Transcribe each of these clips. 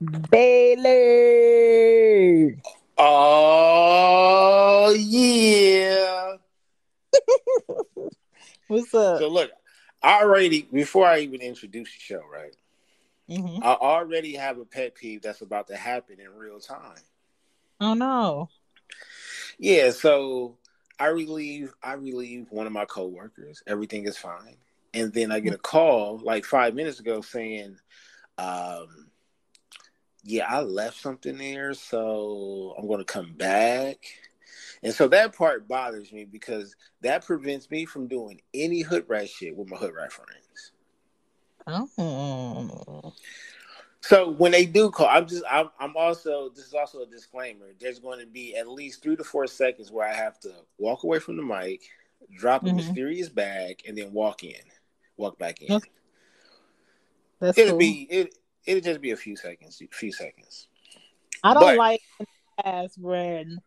Bailey. Oh yeah. What's up? So look, I already before I even introduce the show, right? Hmm. I already have a pet peeve that's about to happen in real time. Oh no. Yeah, so I relieve one of my coworkers. Everything is fine. And then I get a call like 5 minutes ago saying, um, yeah, I left something there, so I'm gonna come back. And so that part bothers me because that prevents me from doing any hood rat shit with my hood rat friends. Oh. So when they do call, I'm also this is also a disclaimer. There's going to be at least 3 to 4 seconds where I have to walk away from the mic, drop a Hmm. mysterious bag, and then walk back in. Okay, that's It'll cool. be it. It'll just be a few seconds, I don't But like as when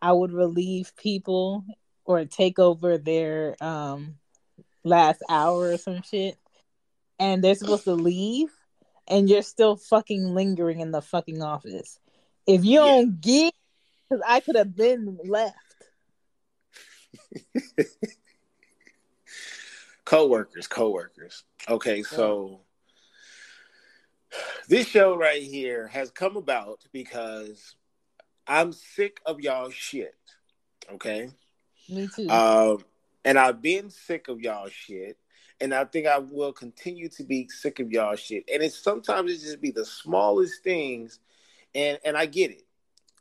I would relieve people or take over their last hour or some shit, and they're supposed to leave, and you're still fucking lingering in the fucking office. If you yeah, don't get, because I could have been left. coworkers. Okay, Yeah. so this show right here has come about because I'm sick of y'all shit. Okay. Me too. Um, and I've been sick of y'all shit. And I think I will continue to be sick of y'all shit. And it's sometimes it just be the smallest things. And I get it.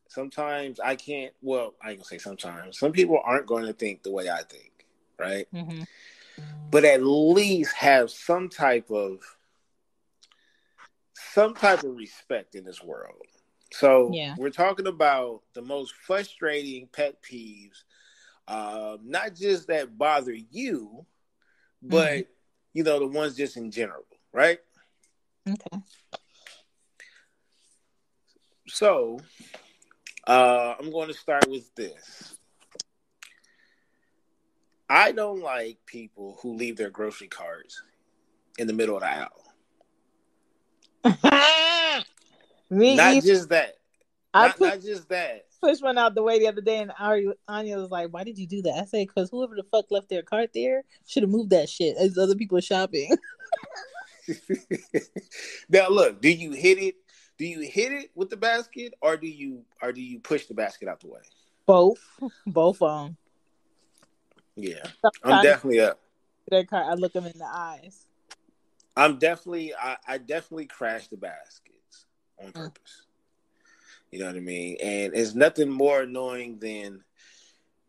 Sometimes I can't, well, I ain't gonna say sometimes. Some people aren't going to think the way I think, right? Hmm. But at least have some type of respect in this world. So Yeah. we're talking about the most frustrating pet peeves, not just that bother you, Hmm. but the ones just in general, right? Okay. So I'm going to start with this. I don't like people who leave their grocery carts in the middle of the aisle. Me Not either. just that. I Not just that. pushed one out the way the other day, and Anya was like, "Why did you do that?" I said, "Because whoever the fuck left their cart there should have moved that shit as other people shopping." Now look, do you hit it? Do you hit it with the basket, or do you push the basket out the way? Both of them. Yeah, I'm Trying to definitely up. their cart, I look them in the eyes. I definitely crash the baskets on Mm. purpose. You know what I mean? And it's nothing more annoying than,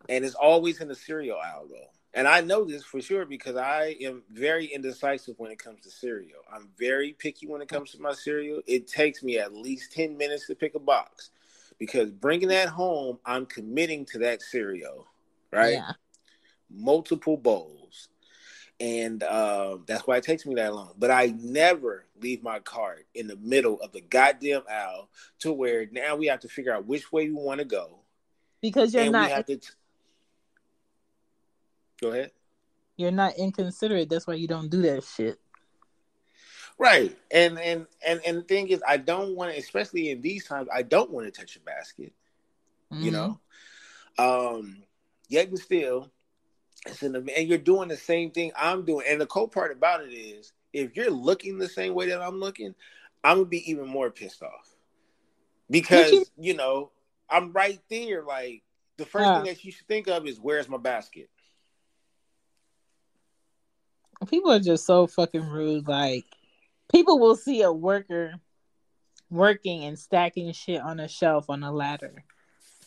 and it's always in the cereal aisle though. And I know this for sure because I am very indecisive when it comes to cereal. I'm very picky when it comes to my cereal. It takes me at least 10 minutes to pick a box because bringing that home, I'm committing to that cereal, right? Yeah. Multiple bowls. And that's why it takes me that long. But I never leave my cart in the middle of the goddamn aisle to where now we have to figure out which way we want to go, Because and we have to go ahead. you're not inconsiderate. That's why you don't do that shit. Right, and the thing is, I don't want to, especially in these times, I don't want to touch a basket. You Hmm. know, um, yet and still, and you're doing the same thing I'm doing. And the cool part about it is, if you're looking the same way that I'm looking, I'm gonna be even more pissed off What you? because I'm right there. Like the first thing Uh, that you should think of is where's my basket. People are just so fucking rude. Like people will see a worker working and stacking shit on a shelf on a ladder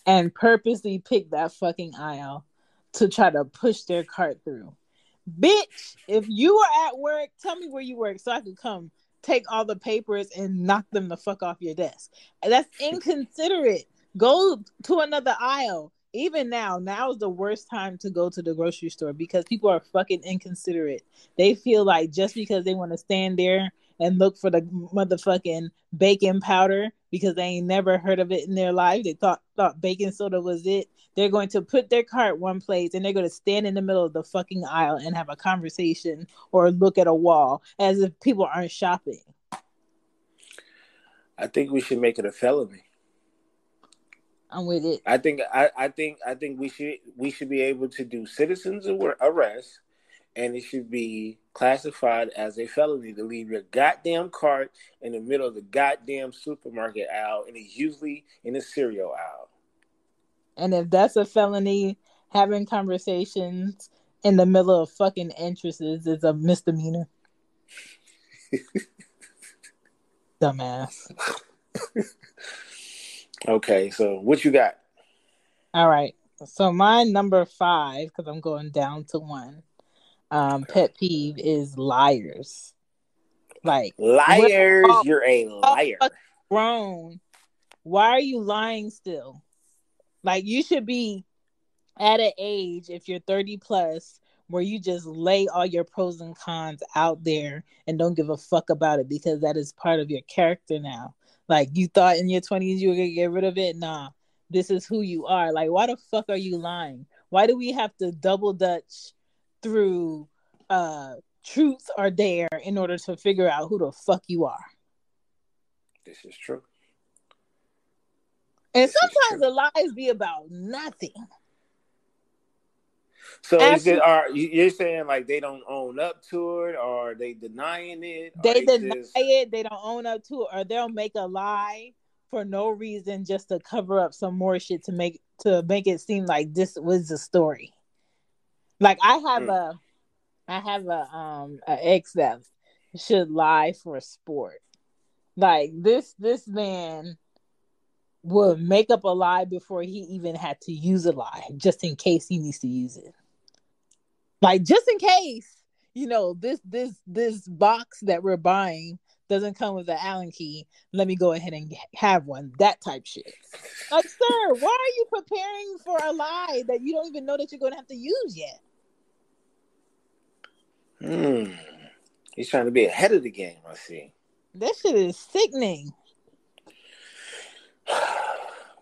and purposely pick that fucking aisle to try to push their cart through. Bitch, if you are at work, tell me where you work so I can come take all the papers and knock them the fuck off your desk. That's inconsiderate. Go to another aisle. Even now is the worst time to go to the grocery store because people are fucking inconsiderate. They feel like just because they want to stand there and look for the motherfucking baking powder because they ain't never heard of it in their life. They thought baking soda was it. They're going to put their cart one place and they're going to stand in the middle of the fucking aisle and have a conversation or look at a wall as if people aren't shopping. I think we should make it a felony. I'm with it. I think we should be able to do citizens arrest, and it should be classified as a felony to leave your goddamn cart in the middle of the goddamn supermarket aisle, and it's usually in the cereal aisle. And if that's a felony, having conversations in the middle of fucking entrances is a misdemeanor. Dumbass. Okay, so what you got? All right. So my number 5, because I'm going down to one. Pet peeve is liars. Like we're Liars, all, you're a all liar. fucking grown. Why are you lying still? Like you should be at an age, if you're 30 plus, where you just lay all your pros and cons out there and don't give a fuck about it because that is part of your character now. Like you thought in your 20s you were gonna get rid of it. Nah, this is who you are. Like, why the fuck are you lying? Why do we have to double dutch through truth or dare in order to figure out who the fuck you are? This is true. And sometimes the lies be about nothing. So is it? Are you're saying like they don't own up to it, or they denying it, or They deny just... it, they don't own up to it, or they'll make a lie for no reason just to cover up some more shit to make it seem like this was the story. Like I have a ex that should lie for sport. Like this man would make up a lie before he even had to use a lie, just in case he needs to use it. Like just in case, this box that we're buying doesn't come with an Allen key. Let me go ahead and have one. That type shit. Like, sir, why are you preparing for a lie that you don't even know that you're going to have to use yet? He's trying to be ahead of the game, I see. That shit is sickening.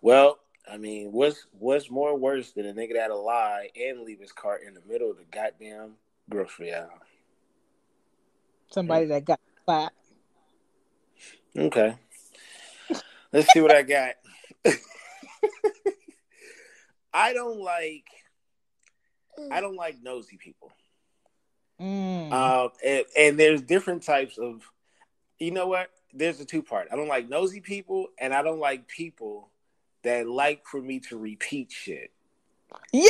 Well, I mean, what's more worse than a nigga that'll lie and leave his cart in the middle of the goddamn grocery aisle? Somebody that got slapped. Okay. Let's see what I got. I don't like nosy people. And there's different types of, you know what? There's a two-part. I don't like nosy people, and I don't like people that like for me to repeat shit. Yeah.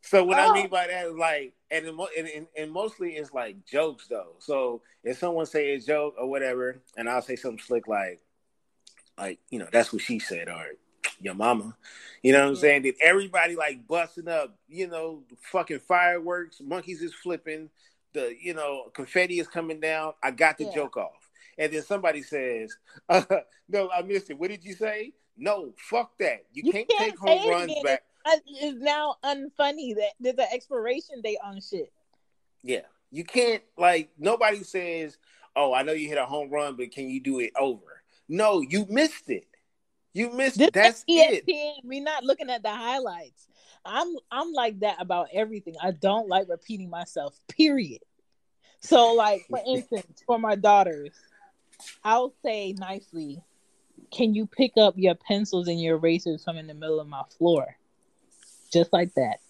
So what I mean by that is like, and mostly it's like jokes though. So if someone say a joke or whatever, and I'll say something slick like that's what she said, or your mama, you know what I'm saying? Then everybody like busting up, fucking fireworks, monkeys is flipping, the confetti is coming down. I got the joke off. And then somebody says, no, I missed it. What did you say? No, fuck that. You can't take home runs back. It's now unfunny that there's an expiration date on shit. Yeah. You can't, like, nobody says, oh, I know you hit a home run, but can you do it over? No, you missed it. You missed it. That's ESPN. It. We're not looking at the highlights. I'm like that about everything. I don't like repeating myself, period. So, like, for instance, for my daughters, I'll say nicely, can you pick up your pencils and your erasers from in the middle of my floor? Just like that.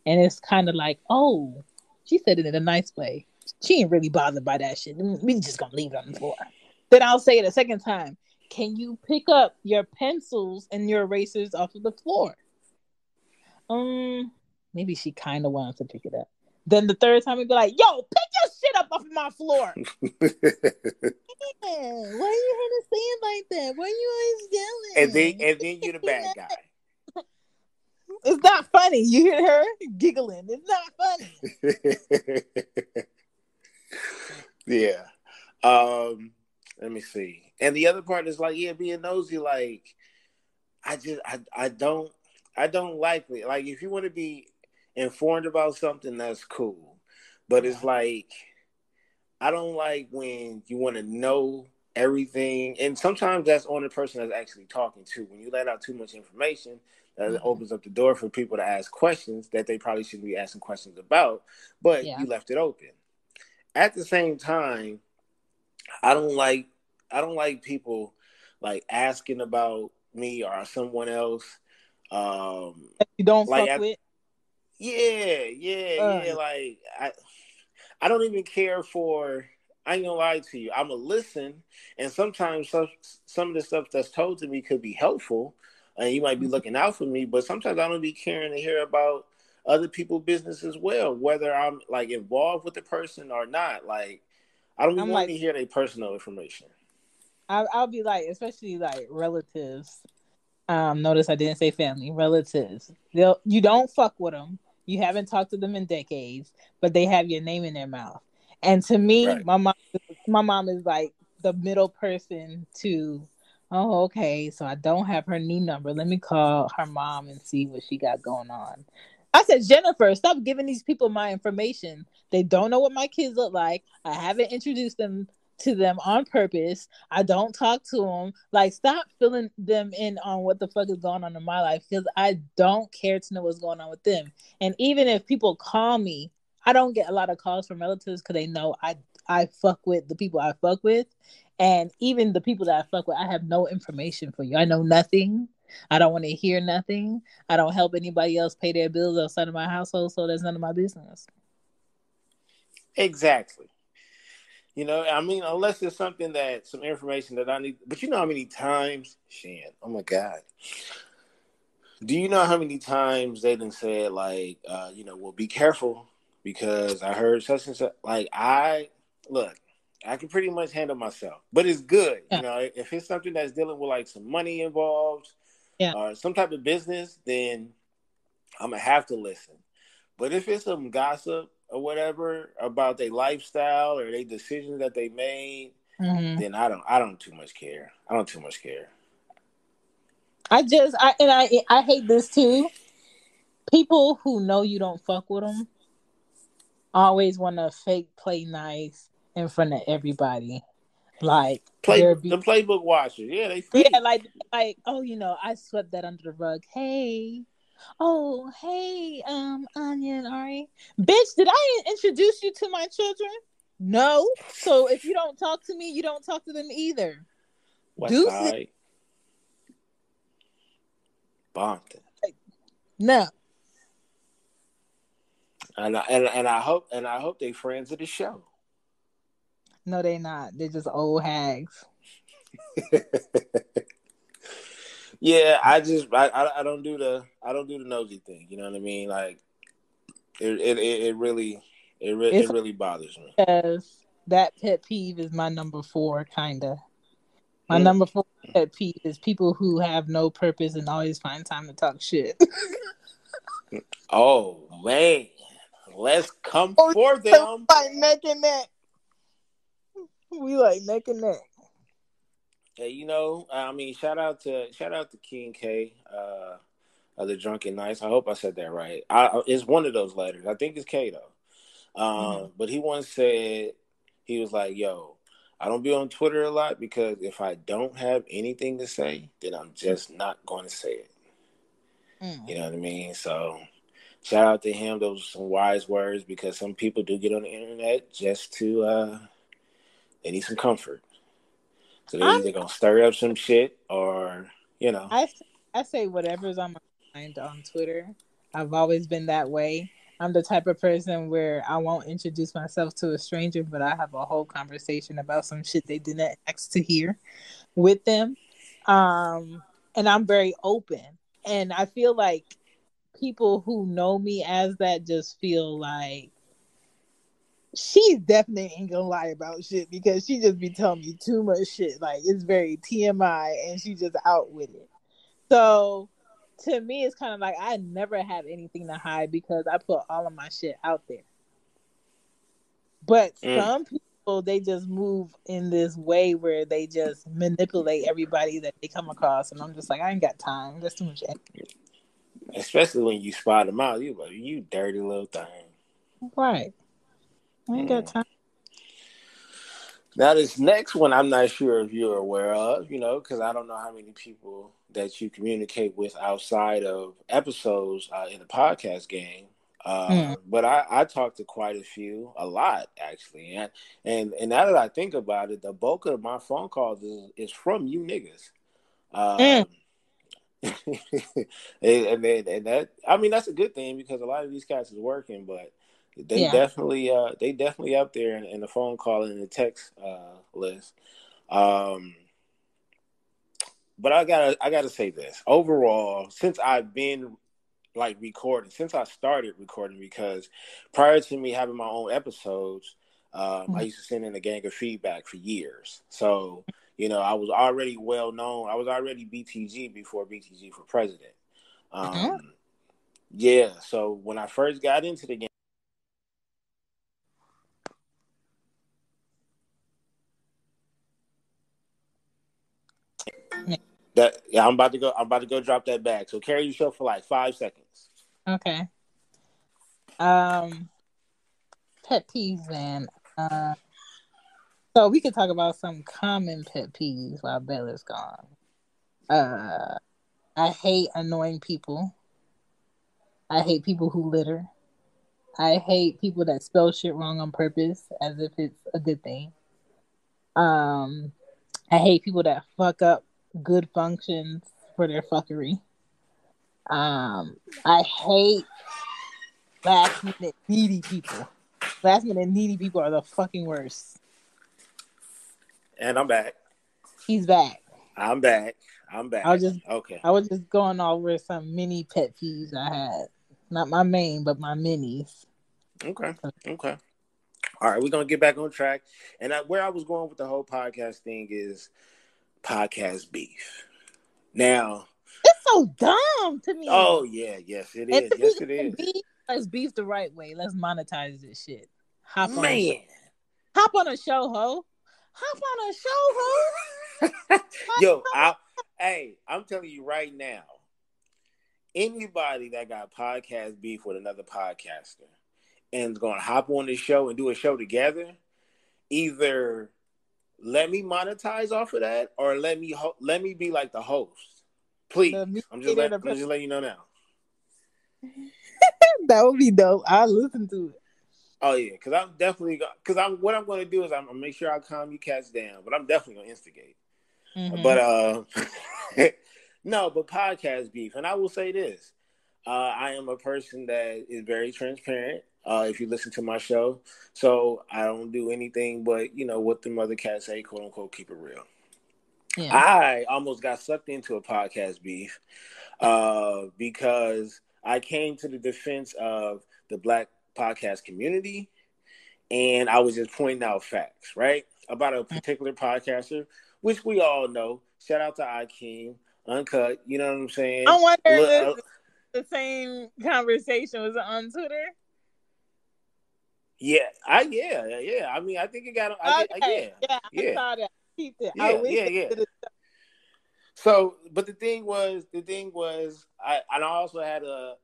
And it's kind of like, oh, she said it in a nice way. She ain't really bothered by that shit. We just gonna leave it on the floor. Then I'll say it a second time. Can you pick up your pencils and your erasers off of the floor? Maybe she kind of wants to pick it up. Then the third time we'd be like, yo, pick your shit up off of my floor. Yeah, why are you here to say it like that? Why are you always yelling? And then you're the bad guy. It's not funny. You hear her giggling. It's not funny. Yeah. Let me see. And the other part is like, being nosy. Like, I don't like it. Like, if you want to be informed about something, that's cool. But it's like, I don't like when you want to know everything. And sometimes that's on the person that's actually talking to. When you let out too much information, that opens up the door for people to ask questions that they probably shouldn't be asking questions about, but you left it open. At the same time, I don't like I don't like people like asking about me or someone else. Um, You don't like fuck with. yeah. Like I don't even care for. I ain't gonna lie to you. I'm a listen, and sometimes some of the stuff that's told to me could be helpful, and you might be looking out for me. But sometimes I don't be caring to hear about other people's business as well, whether I'm like involved with the person or not. Like I don't be I'm wanting like, to hear their personal information. I'll be like, especially like relatives. Notice I didn't say family, relatives. You don't fuck with them. You haven't talked to them in decades, but they have your name in their mouth. And to me, Right. my mom is like the middle person to. Oh, okay. So I don't have her new number. Let me call her mom and see what she got going on. I said, Jennifer, stop giving these people my information. They don't know what my kids look like. I haven't introduced them to them on purpose. I don't talk to them. Like, stop filling them in on what the fuck is going on in my life because I don't care to know what's going on with them. And even if people call me, I don't get a lot of calls from relatives because they know I fuck with the people I fuck with. And even the people that I fuck with, I have no information for you. I know nothing. I don't want to hear nothing. I don't help anybody else pay their bills outside of my household, so that's none of my business. Exactly. I mean, unless it's something that some information that I need. But you know how many times, Shan? Oh my God. Do you know how many times they done said like, well, be careful because I heard such and such. Like, look, I can pretty much handle myself, but it's good. Yeah, If it's something that's dealing with like some money involved yeah. or some type of business, then I'm gonna have to listen. But if it's some gossip or whatever about their lifestyle or their decisions that they made, Hmm. then I don't too much care. I don't too much care. I hate this too. People who know you don't fuck with them always want to fake play nice in front of everybody. Like they're The playbook watchers, yeah, they yeah, fake. like oh, I swept that under the rug. Hey, oh, hey, Anya and Ari, bitch, did I introduce you to my children? No. So if you don't talk to me, you don't talk to them either. West Deuces. Side, Bompton. No, And I hope they friends of the show. no, they not. They're just old hags. Yeah, I don't do the nosy thing. You know what I mean? Like it really it It's really bothers me. because that pet peeve is my number four, kinda. My Mm. number four pet peeve is people who have no purpose and always find time to talk shit. Oh man, let's come Oh, for we them. like neck and neck. We like neck and neck. Hey, I mean, shout out to King K, of the Drunken Knights. I hope I said that right. It's one of those letters. I think it's K though. Mm-hmm. But he once said he was like, "Yo, I don't be on Twitter a lot because if I don't have anything to say, then I'm just not going to say it." Mm-hmm. You know what I mean? So shout out to him. Those are some wise words because some people do get on the internet just to they need some comfort. So they I'm either gonna stir up some shit or you know. I I say whatever's on my mind on Twitter. I've always been that way. I'm the type of person where I won't introduce myself to a stranger, but I have a whole conversation about some shit they didn't ask to hear with them. And I'm very open. And I feel like people who know me as that just feel like she definitely ain't gonna lie about shit because she just be telling me too much shit. Like it's very TMI and she just out with it. So to me, it's kind of like I never have anything to hide because I put all of my shit out there. But Mm. some people, they just move in this way where they just manipulate everybody that they come across, and I'm just like, I ain't got time. That's too much. Especially when you spot them out, you like, you dirty little thing. Right. I ain't got Mm. time. Now this next one, I'm not sure if you're aware of, because I don't know how many people that you communicate with outside of episodes in the podcast game. Mm. But I talked to quite a few, a lot actually, and now that I think about it, the bulk of my phone calls is from you niggas. Mm. Um, and that, I mean, that's a good thing because a lot of these cats is working, but Yeah. they definitely up there in the phone call and the text list. Um, but I gotta say this overall, since I've been like recording, since I started recording, because prior to me having my own episodes, I Mm-hmm. used to send in a gang of feedback for years. So, I was already well known. I was already BTG before BTG for president. Um, yeah. So when I first got into the game, that yeah, I'm about to go drop that bag. So carry yourself for like 5 seconds. Okay. Um, pet peeves, man. Uh, so we could talk about some common pet peeves while Bella's gone. Uh, I hate annoying people. I hate people who litter. I hate people that spell shit wrong on purpose as if it's a good thing. Um, I hate people that fuck up good functions for their fuckery. Um, I hate last minute needy people. Last minute needy people are the fucking worst. And I'm back. He's back. I'm back. I'm I was back. just Okay. I was just going over some mini pet peeves I had. Not my main, but my minis. Okay. Okay. All right, we're gonna get back on track. And where I was going with the whole podcast thing is podcast beef. Now, It's so dumb to oh me. yeah, yes it And is. if we Yes it gonna is. beef, let's beef the right way. Let's monetize this shit. Hop on a show. Man. Hop on a show, ho. Hop on a show, ho. Like, Yo, come I'm telling you right now, anybody that got podcast beef with another podcaster and is gonna hop on this show and do a show together, either let me monetize off of that or let me be like the host. the Please. mediator, the I'm just letting you know now. that would be dope. I'll listen to it. Oh yeah, because I'm definitely because I'm what I'm going to do is I'm gonna make sure I calm you cats down, but I'm definitely gonna instigate. Mm-hmm. But no, but podcast beef, and I will say this: I am a person that is very transparent. If you listen to my show, so I don't do anything but what the mother cats say, quote unquote, keep it real. Yeah. I almost got sucked into a podcast beef because I came to the defense of the Black podcast community, and I was just pointing out facts, right, about a particular podcaster, which we all know. Shout out to Akeem, Uncut. You know what I'm saying? I wonder Look, if this the same conversation was on Twitter. yeah. I mean, I think it got. Okay. Yeah, Yeah, I yeah, saw that. I peeped it. I yeah, wish yeah, they yeah. did it. So, but I also had a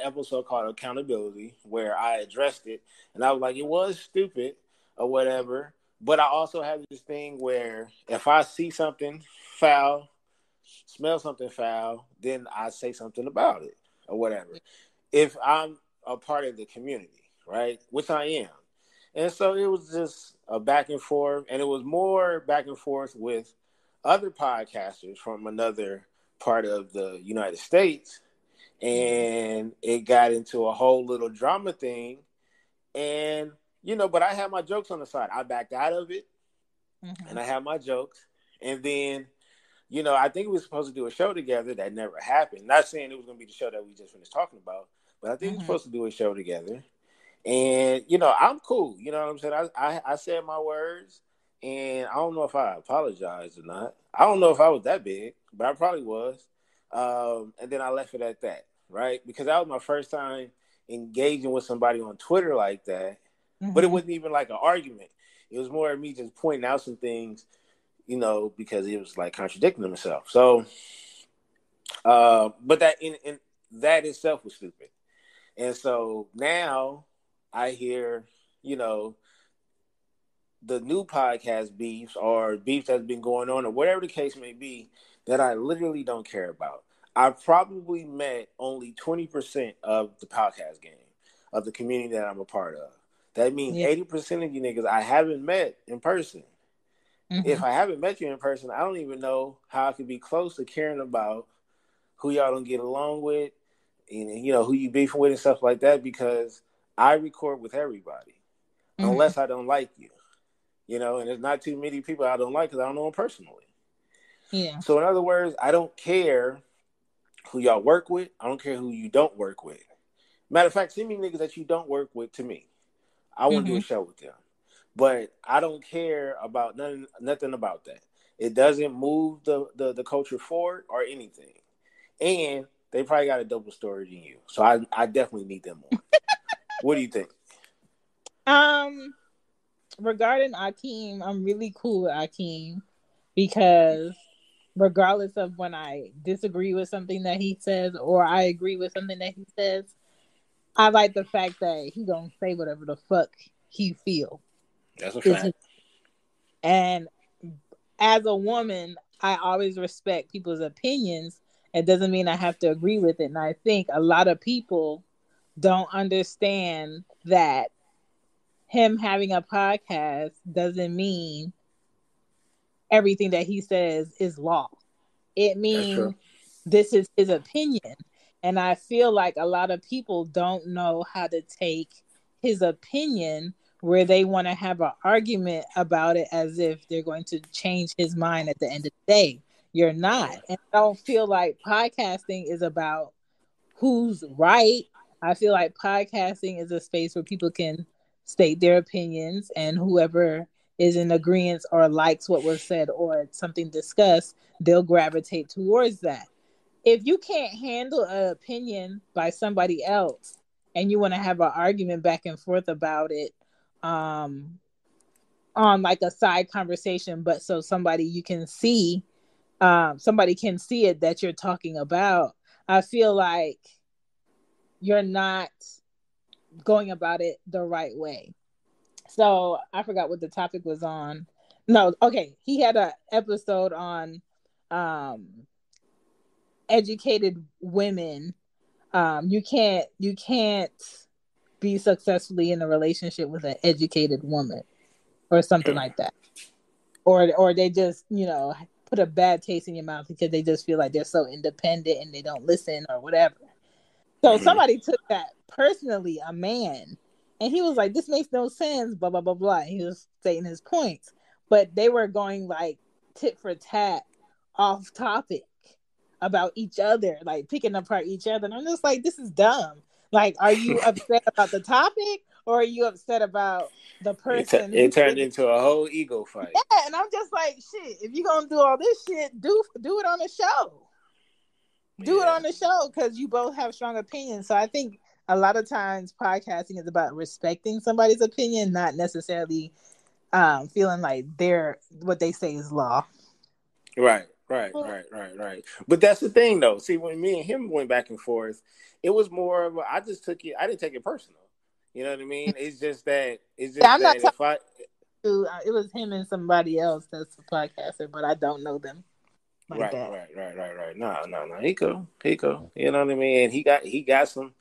episode called Accountability where I addressed it, and I was like, it was stupid or whatever. But I also had this thing where if I see something foul, smell something foul, then I say something about it or whatever. If I'm a part of the community, right, which I am, and so it was just a back and forth, and it was more back and forth with other podcasters from another part of the United States, Mm-hmm. and it got into a whole little drama thing. And but I had my jokes on the side. I backed out of it, Mm-hmm. and I had my jokes, and then I think we were supposed to do a show together that never happened. Not saying it was going to be the show that we just finished talking about, but I think we were Mm-hmm. supposed to do a show together. And I'm cool. You know what I'm saying? I said my words, and I don't know if I apologized or not. I don't know if I was that big, but I probably was. And then I left it at that, right? Because that was my first time engaging with somebody on Twitter like that. But it Mm-hmm. wasn't even like an argument. It was more of me just pointing out some things, because it was like contradicting himself. So, but in that itself was stupid. And so now I hear, you know, the new podcast beefs or beefs that's been going on or whatever the case may be that I literally don't care about. I probably met only 20% of the podcast game. of the community that I'm a part of. That means Yeah. 80% of you niggas I haven't met in person. Mm-hmm. If I haven't met you in person, I don't even know how I could be close to caring about who y'all don't get along with, and who you beefing with and stuff like that, because I record with everybody, Mm-hmm. unless I don't like you, and there's not too many people I don't like because I don't know them personally. Yeah. So in other words, I don't care who y'all work with. I don't care who you don't work with. Matter of fact, send me niggas that you don't work with to me. I want to do Mm-hmm. a show with them. But I don't care about nothing about that. It doesn't move the culture forward or anything. And they probably got a double story than you. So I definitely need them on. What do you think? Um, Regarding Akeem, I'm really cool with Akeem because regardless of when I disagree with something that he says or I agree with something that he says, I like the fact that he gonna say whatever the fuck he feel That's a is his. fact. And as a woman, I always respect people's opinions. It doesn't mean I have to agree with it. And I think a lot of people don't understand that him having a podcast doesn't mean everything that he says is law. It That's true. means this is his opinion. And I feel like a lot of people don't know how to take his opinion where they want to have an argument about it as if they're going to change his mind at the end of the day. You're not. Yeah. And I don't feel like podcasting is about who's right. I feel like podcasting is a space where people can state their opinions, and whoever is in agreement or likes what was said or something discussed, they'll gravitate towards that. If you can't handle an opinion by somebody else and you want to have an argument back and forth about it, um, on like a side conversation, but so somebody can see it that you're talking about, I feel like you're not going about it the right way. So I forgot what the topic was on. No, okay. He had an episode on um educated women. You can't be successfully in a relationship with an educated woman or something like that. Or they just, put a bad taste in your mouth because they just feel like they're so independent and they don't listen or whatever. So Mm-hmm. somebody took that personally, a man, and he was like, "This makes no sense." Blah blah blah blah. He was stating his points, but they were going like tit for tat, off topic about each other, like picking apart each other. And I'm just like, this is dumb. Like, are you upset about the topic, or are you upset about the person It who turned did it? into a whole ego fight. Yeah, and I'm just like, shit. If you're gonna do all this shit, do it on the show. Do it Yeah. on the show because you both have strong opinions. So I think a lot of times podcasting is about respecting somebody's opinion, not necessarily feeling like they're what they say is law. Right, right, right, right, right. But that's the thing, though. See, when me and him went back and forth, it was more of I just took it. I didn't take it personal. You know what I mean? It's just that. It's Yeah, just I'm not that talking if I. to. It was him and somebody else that's a podcaster, but I don't know them like Right, that. right, right, right, right. No, no, no. He cool. He cool. You know what I mean? And he got some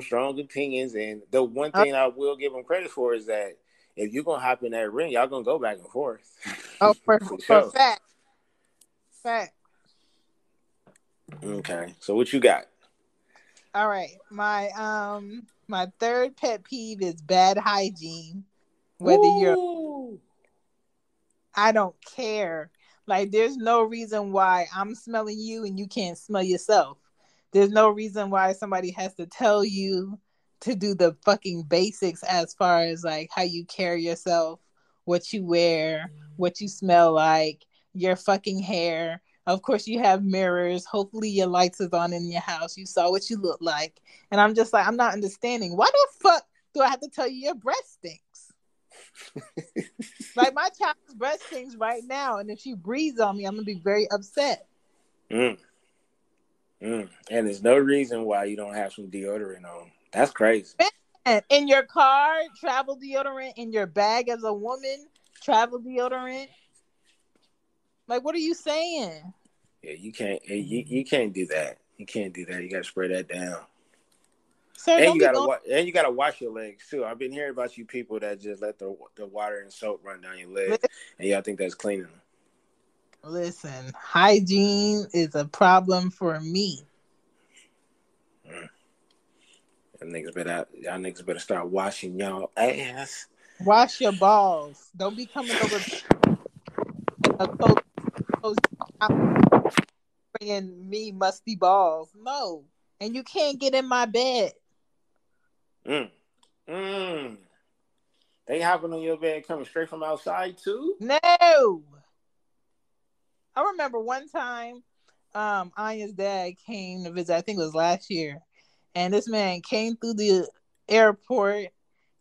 strong opinions. And the one Oh, thing I will give him credit for is that if you're gonna hop in that ring, y'all gonna go back and forth oh, for for for sure. fact. Okay. So what you got? All right, my third pet peeve is bad hygiene. Whether you're Woo! I don't care. Like, there's no reason why I'm smelling you and you can't smell yourself. There's no reason why somebody has to tell you to do the fucking basics as far as like how you carry yourself, what you wear, what you smell like, your fucking hair. Of course, you have mirrors. Hopefully, your lights is on in your house. You saw what you look like. And I'm just like, I'm not understanding. Why the fuck do I have to tell you your breath stinks? Like, my child's breath stinks right now, and if she breathes on me, I'm gonna be very upset. Mm, and there's no reason why you don't have some deodorant on. That's crazy. Man, in your car, travel deodorant. In your bag as a woman, travel deodorant. Like, what are you saying? Yeah, you can't. You can't do that. You can't do that. You got to spray that down. sir, And don't you be gotta going. and you gotta wash your legs too. I've been hearing about you people that just let the water and soap run down your legs, and y'all think that's cleaning them. Listen, hygiene is a problem for me. Mm. Y'all niggas better start washing y'all ass. Wash your balls. Don't be coming over a close out bringing me musty balls. No, and you can't get in my bed. Mm. Mm. They hopping on your bed coming straight from outside too. No. I remember one time, Anya's dad came to visit. I think it was last year, and this man came through the airport,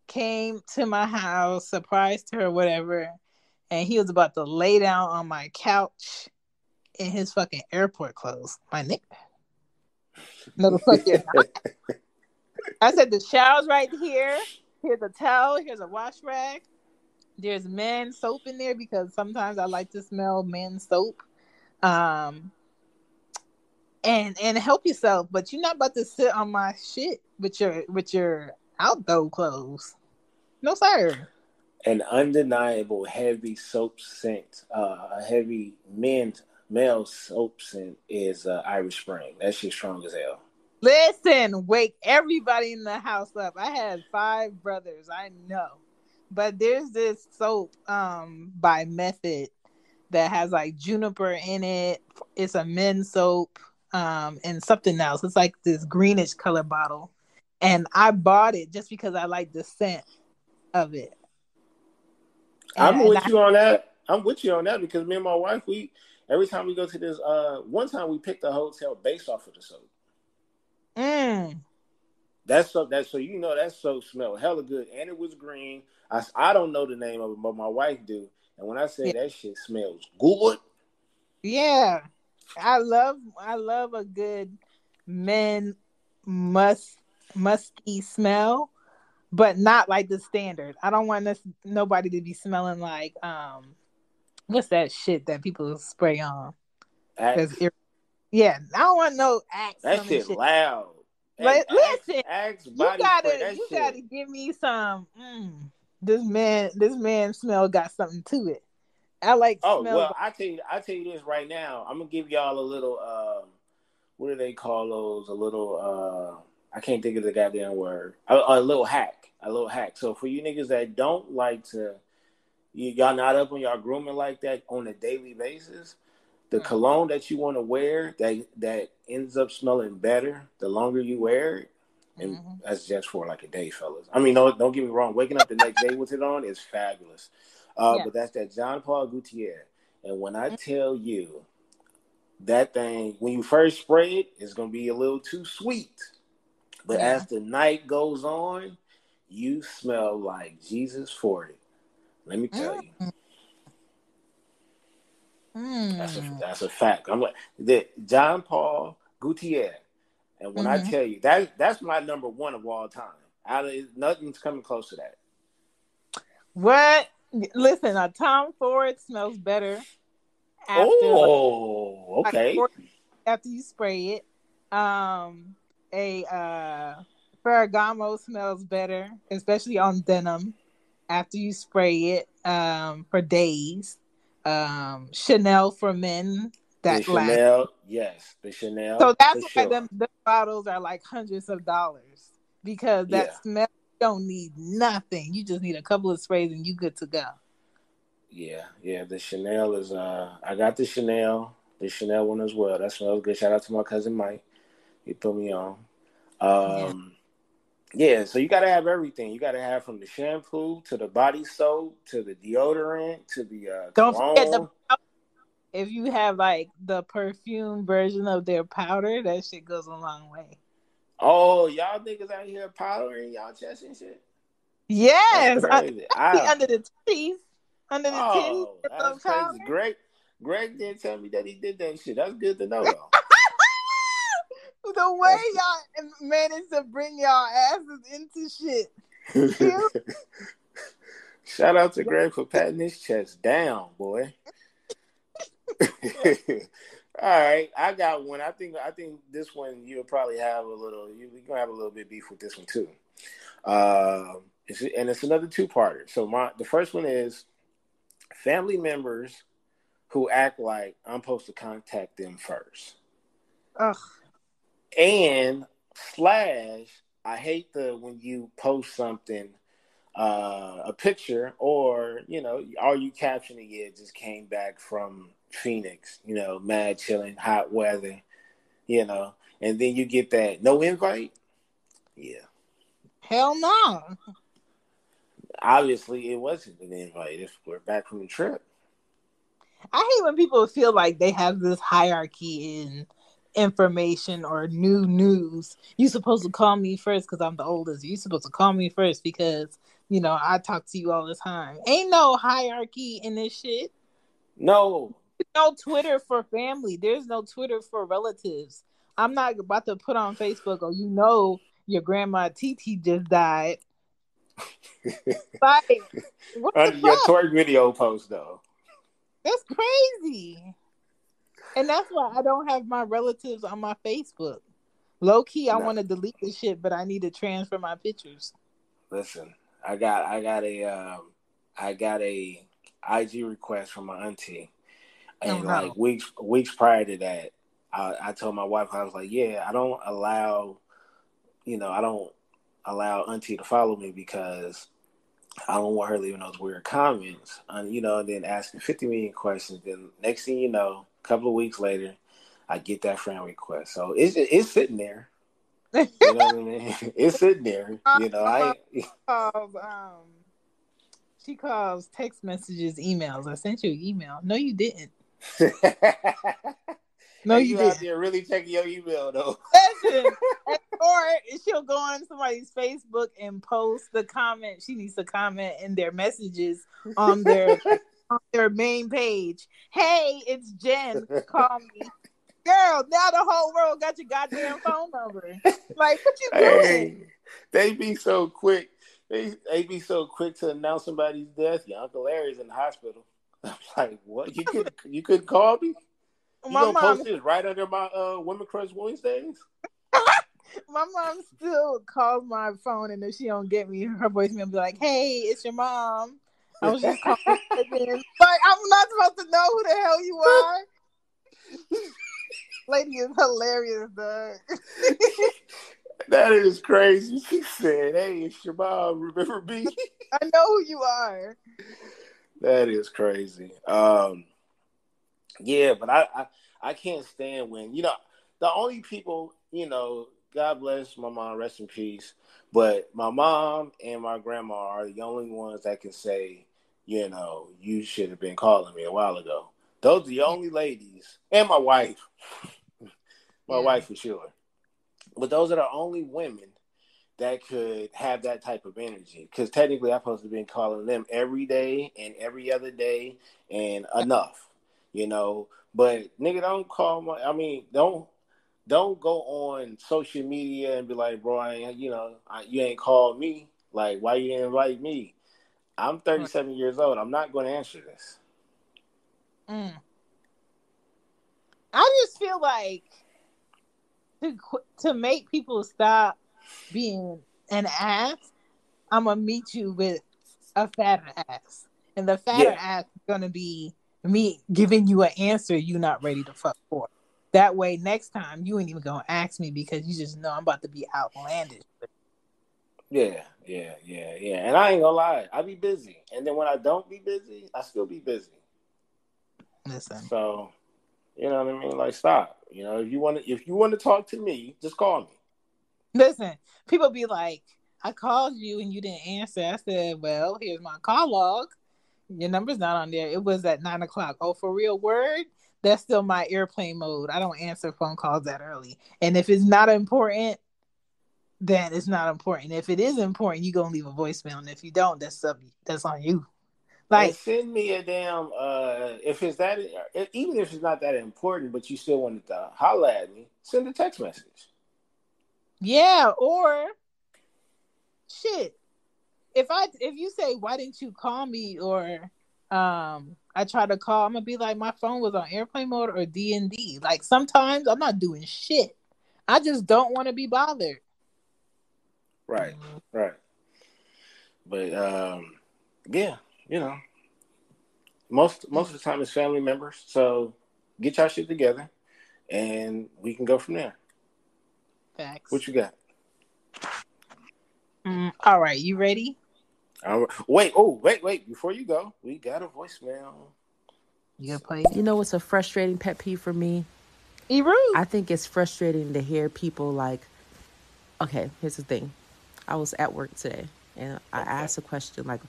came to my house, surprised her, whatever, and he was about to lay down on my couch in his fucking airport clothes. My nigga, no, the fuck you're not. I said the shower's right here. Here's a towel. Here's a wash rag. There's men's soap in there because sometimes I like to smell men's soap. Um, and help yourself, but you're not about to sit on my shit with your outdoor clothes. No sir. An undeniable heavy soap scent, a heavy male soap scent is Irish Spring. That shit's strong as hell. Listen, wake everybody in the house up. I had 5 brothers, I know. But there's this soap by Method that has like juniper in it. It's a men's soap and something else. It's like this greenish color bottle. And I bought it just because I like the scent of it. I'm And with I you on that. I'm with you on that because me and my wife, we every time we go to this, one time we picked a hotel based off of the soap. mm, That soap, that soap smelled hella good, and it was green. I don't know the name of it, but my wife do. And when I say yeah. that shit smells good, Yeah. I love a good men musky smell, but not like the standard. I don't want nobody to be smelling like what's that shit that people spray on? That's Axe. yeah. I don't want no axe That smelling shit shit. loud. Hey, Like, listen, Axe you body spray. gotta That you shit. gotta give me some. This man smell got something to it. I like Oh smells. well, I tell you this right now. I'm gonna give y'all a little. What do they call those? A little. I can't think of the goddamn word. A little hack. A little hack. So for you niggas that don't like to, y'all not up on y'all grooming like that on a daily basis. The Mm, cologne that you want to wear that ends up smelling better the longer you wear it, and mm, that's just for like a day, fellas. I mean, don't get me wrong. Waking up the next day with it on is fabulous. yeah. But that's that John Paul Gaultier. And when I tell you that thing, when you first spray it, it's gonna be a little too sweet. But Yeah. as the night goes on, you smell like Jesus 40. Let me tell you. Mm, mm, That's a fact. I'm like the John Paul Gaultier, and when I mm-hmm. tell you that's my number one of all time. Nothing's coming close to that. What? Listen, a Tom Ford smells better after Oh, like okay. after you spray it. A Ferragamo smells better, especially on denim after you spray it for days. Chanel for men The that lasts. Chanel, yes, the Chanel So that's for why sure. them bottles are like hundreds of dollars because that Yeah, smell you don't need nothing. You just need a couple of sprays and you good to go. yeah. The Chanel is. I got the Chanel one as well. That smells good. Shout out to my cousin Mike. He put me on. Yeah. Um, Yeah, so you gotta have everything. You gotta have from the shampoo to the body soap to the deodorant to the Don't forget the cologne. if you have like the perfume version of their powder, that shit goes a long way. Oh, y'all niggas out here powdering y'all chest and shit. That's Yes, crazy. under the titties, under the titties, get That's some powder. crazy. Greg didn't tell me that he did that shit. That's good to know though. The way That's y'all managed to bring y'all asses into shit. good. Cute. Shout out to Greg for patting his chest down, boy. All right, I got one. I think this one you'll probably have a little. You're gonna have a little bit beef with this one too. And it's another two-parter. So the first one is family members who act like I'm supposed to contact them first, Ugh. and slash I hate the when you post something, a picture, or all you captioning it just came back from Phoenix, mad chilling, hot weather, and then you get that no invite. Yeah, Hell no. obviously it wasn't an invite if we're back from the trip. I hate when people feel like they have this hierarchy in information or new news. You supposed to call me first because I'm the oldest. You supposed to call me first because I talk to you all the time. Ain't no hierarchy in this shit. No. No Twitter for family. There's no Twitter for relatives. I'm not about to put on Facebook. Oh, your grandma TT just died. Like, what the Under your fuck? toy video post though. That's crazy. And that's why I don't have my relatives on my Facebook. Low key, I No. want to delete this shit, but I need to transfer my pictures. Listen, I got a IG request from my auntie, Oh and like no. weeks prior to that, I told my wife, I was like, yeah, I don't allow auntie to follow me because I don't want her leaving those weird comments, and then asking 50 million questions. Then next thing you know, a couple of weeks later, I get that friend request. So it's sitting there. You know what I mean? It's sitting there. My mom calls, she calls text messages emails. I sent you an email. No, you didn't. No, And you you out didn't. there really checking your email though. Listen, or she'll go on somebody's Facebook and post the comment. She needs to comment in their messages on their main page. Hey, it's Jen. Call me. Girl, now the whole world got your goddamn phone number. Like, what you doing? Hey, they be so quick. They be so quick to announce somebody's death. Your Uncle Larry's in the hospital. I'm like, what? You couldn't call me? You My gonna mom post this right under my Women Crush Wednesdays? my mom still calls my phone, and if she don't get me, her voicemail be like, "Hey, it's your mom. I was just calling again." Like, I'm not supposed to know who the hell you are. Lady is hilarious, dog. That is crazy. She said, "Hey, it's your mom. Remember me?" I know who you are. That is crazy. Yeah, but I can't stand when the only people God bless my mom, rest in peace. But my mom and my grandma are the only ones that can say, you should have been calling me a while ago. Those are the Yeah, only ladies, and my yeah. wife for sure. But those are the only women that could have that type of energy. Because technically, I'm supposed to be calling them every day and every other day and enough, you know. But nigga, don't call my. I mean, don't go on social media and be like, bro, you ain't called me. Like, why you didn't invite me? I'm 37 years old. I'm not going to answer this. Mm. I just feel like to make people stop being an ass, I'm gonna meet you with a fatter ass, and the fatter Yeah, ass is gonna be me giving you an answer you not ready to fuck for. That way, next time you ain't even gonna ask me because you just know I'm about to be outlandish. yeah. And I ain't gonna lie, I be busy, and then when I don't be busy, I still be busy. Listen, So you know what I mean? Like, stop. If you want to talk to me, just call me. listen. People be like, "I called you and you didn't answer." I said, "Well, here's my call log. Your number's not on there. It was at 9 o'clock." Oh, for real? Word? That's still my airplane mode. I don't answer phone calls that early. And if it's not important, then it's not important. If it is important, you gonna leave a voicemail. And if you don't, that's on you. And Like, send me a damn if it's that even if it's not that important, but you still wanted to holler at me, send a text message. yeah, or shit. If you say, why didn't you call me, or I try to call. I'm gonna be like, my phone was on airplane mode or DND. Like sometimes I'm not doing shit. I just don't want to be bothered. Right, right. But yeah, you know, most of the time it's family members. So get your shit together, and we can go from there. Facts. What you got? All right, you ready? Wait, oh, wait. Before you go, we got a voicemail. You gonna play You it? know what's a frustrating pet peeve for me? E Rude. I think it's frustrating to hear people like, okay, here's the thing. I was at work today and I Okay. asked a question like,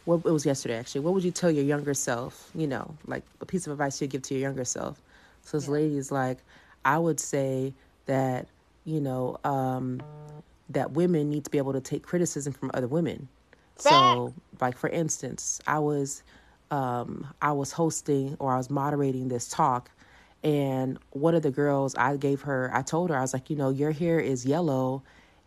what it was yesterday actually. What would you tell your younger self? You know, like a piece of advice you'd give to your younger self. So this Yeah. lady is like, I would say that, you know, that women need to be able to take criticism from other women. Facts. So, like for instance, I was hosting or I was moderating this talk, and one of the girls I told her I was like, you know, your hair is yellow,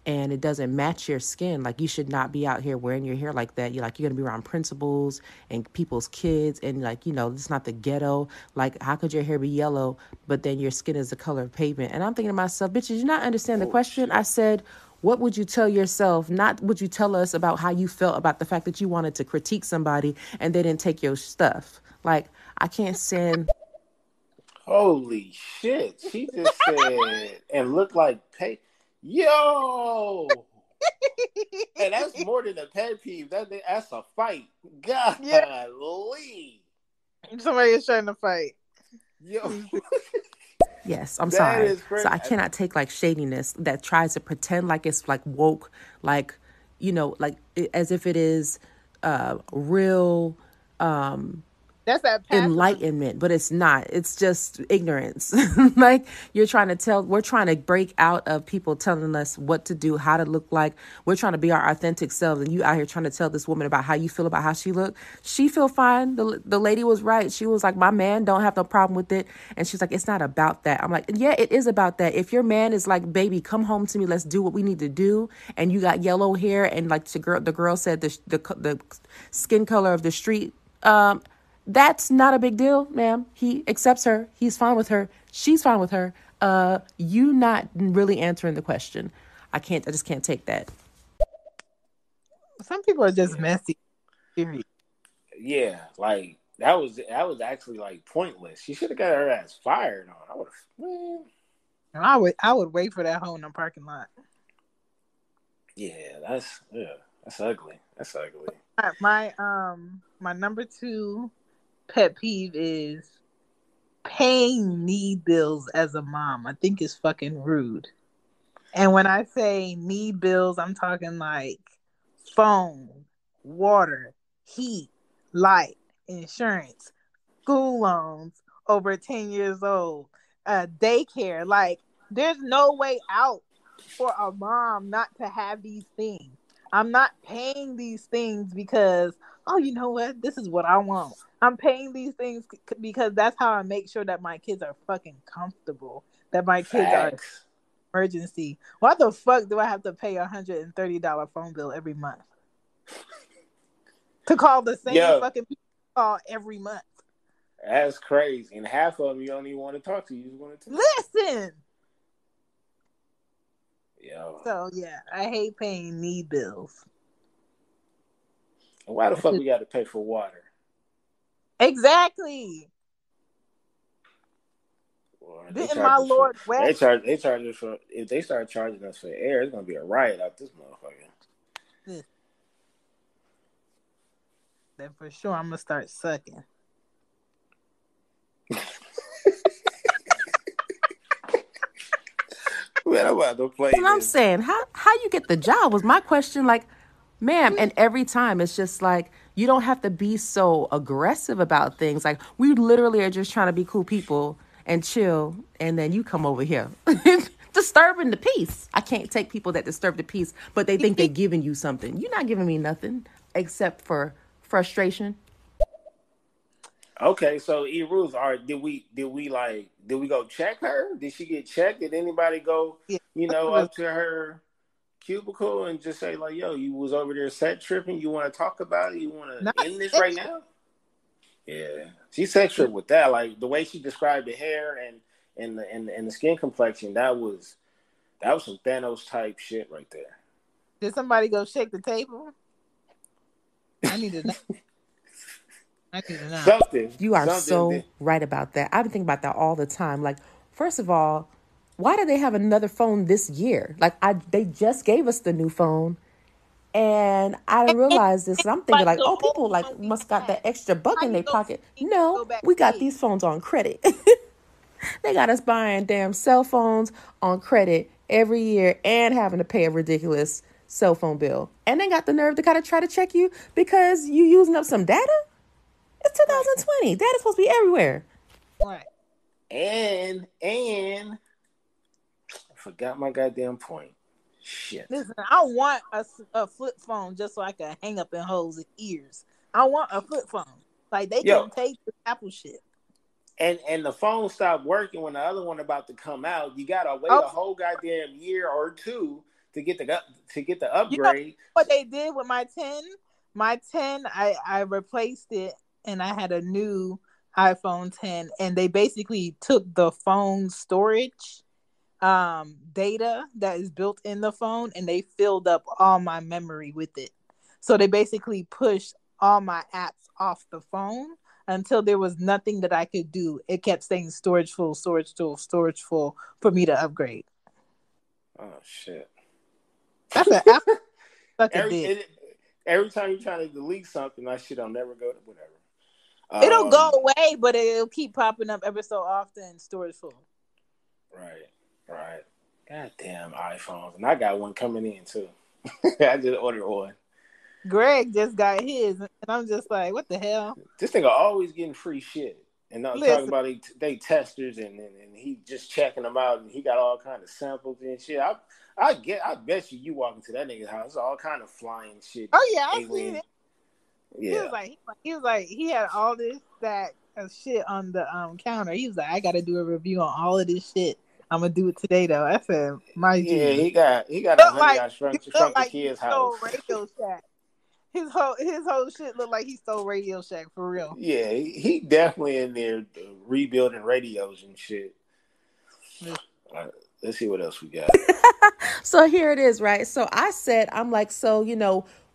and it doesn't match your skin. Like you should not be out here wearing your hair like that. You're gonna be around principals and people's kids, and like you know, it's not the ghetto. Like how could your hair be yellow, but then your skin is the color of pavement? And I'm thinking to myself, bitch, did you not understand the Oh question? I shit. said, what would you tell yourself? Not would you tell us about how you felt about the fact that you wanted to critique somebody and they didn't take your stuff. Like I can't stand. Holy shit. She just said and looked like pay. Yo. Hey, that's more than a pet peeve. That's a fight. Yeah. Golly. Somebody is trying to fight. Yo. Yes, I'm That sorry. is So crazy. I cannot take like shadiness that tries to pretend like it's like woke, like you know, like as if it is real That's that passive aggressive. enlightenment, but it's not. It's just ignorance. Like we're trying to break out of people telling us what to do, how to look like. We're trying to be our authentic selves, and you out here trying to tell this woman about how you feel about how she looked. She feel fine. The lady was right. She was like, my man don't have no problem with it, and she's like, it's not about that. I'm like, yeah, it is about that. If your man is like, baby, come home to me, let's do what we need to do, and you got yellow hair, and like the girl said, the skin color of the street. That's not a big deal, ma'am. He accepts her. He's fine with her. She's fine with her. You not really answering the question. I just can't take that. Some people are just Yeah. messy. Period. Yeah. Like that was actually like pointless. She should have got her ass fired on. I would have And I would wait for that hoe in the parking lot. yeah, that's ugly. That's ugly. My number two pet peeve is paying need bills as a mom. I think it's fucking rude. And when I say need bills, I'm talking like phone, water, heat, light, insurance, school loans over 10 years old, daycare. Like, there's no way out for a mom not to have these things. I'm not paying these things because, oh, you know what? This is what I want. I'm paying these things because that's how I make sure that my kids are fucking comfortable, that my kids are Facts. emergency. Why the fuck do I have to pay $130 phone bill every month to call the same Yo, fucking people call every month? that's crazy. And half of them you don't even want to talk to. You just want to. Listen. Yo, So yeah, I hate paying need bills. and why the It's fuck just- we got to pay for water? exactly. Boy, they Didn't my charge us for Lord West? they charge us for if they start charging us for air, it's gonna be a riot out this motherfucker. Then for sure I'm gonna start sucking. Man, I'm about to play And I'm this. saying, how you get the job was my question. Like, ma'am, and every time it's just like you don't have to be so aggressive about things. Like we literally are just trying to be cool people and chill, and then you come over here disturbing the peace. I can't take people that disturb the peace, but they think they're giving you something. You're not giving me nothing except for frustration. Okay, so E Ruth, all right, did we go check her? Did she get checked? Did anybody go, Yeah, up to her cubicle and just say like, yo, you was over there set tripping, you wanna talk about it, you wanna not end this set right now? Yeah, she's sexual with that. Like the way she described the hair and the skin complexion. That was some Thanos type shit right there. Did somebody go shake the table? I need to know. I need to know. You are Something. so right about that. I've been thinking about that all the time. Like, first of all, why do they have another phone this year? Like, they just gave us the new phone, and I didn't And realize this. And I'm thinking like like, the oh, old people like one we must got had. that extra buck How in you their go pocket. go No, back we and got get it? these phones on credit. They got us buying damn cell phones on credit every year and having to pay a ridiculous cell phone bill. And they got the nerve to kind of try to check you because you using up some data. It's Right. 2020. Data's supposed to be everywhere. Right. And I forgot my goddamn point. Shit. Listen, I want a flip phone just so I can hang up in hoes' ears. I want a flip phone. Like they Yo, can take the Apple shit. and the phone stopped working when the other one about to come out. You gotta wait Oh, a whole goddamn year or two to get the you know upgrade. what they did with my 10? My 10, I replaced it and I had a new iPhone 10, and they basically took the phone storage data that is built in the phone, and they filled up all my memory with it. So they basically pushed all my apps off the phone until there was nothing that I could do. It kept saying storage full, storage full, storage full for me to upgrade. Oh shit. That's an Apple suck a every dick. it, every time you try to delete something, that shit don't never go to It'll whatever. go away, but it'll keep popping up ever so often. Storage full. Right, right. Goddamn iPhones, and I got one coming in too. I just ordered one. Greg just got his, and I'm just like, what the hell? This nigga always getting free shit, and I'm talking Listen, about they testers, and he just checking them out, and he got all kind of samples and shit. I bet you walk into that nigga's house, all kind of flying shit, oh yeah, I seen alien. it. He Yeah, was like, he had all this stack of shit on the counter. He was like, I got to do a review on all of this shit. I'm gonna do it today though. I said, my yeah. G, He got a look honey like I look shrunk the like he kid's house. stole Radio Shack. His whole shit looked like he stole Radio Shack for real. Yeah, he definitely in there rebuilding radios and shit. All right, let's see what else we got. So here it is, right? So I said, I'm like, so,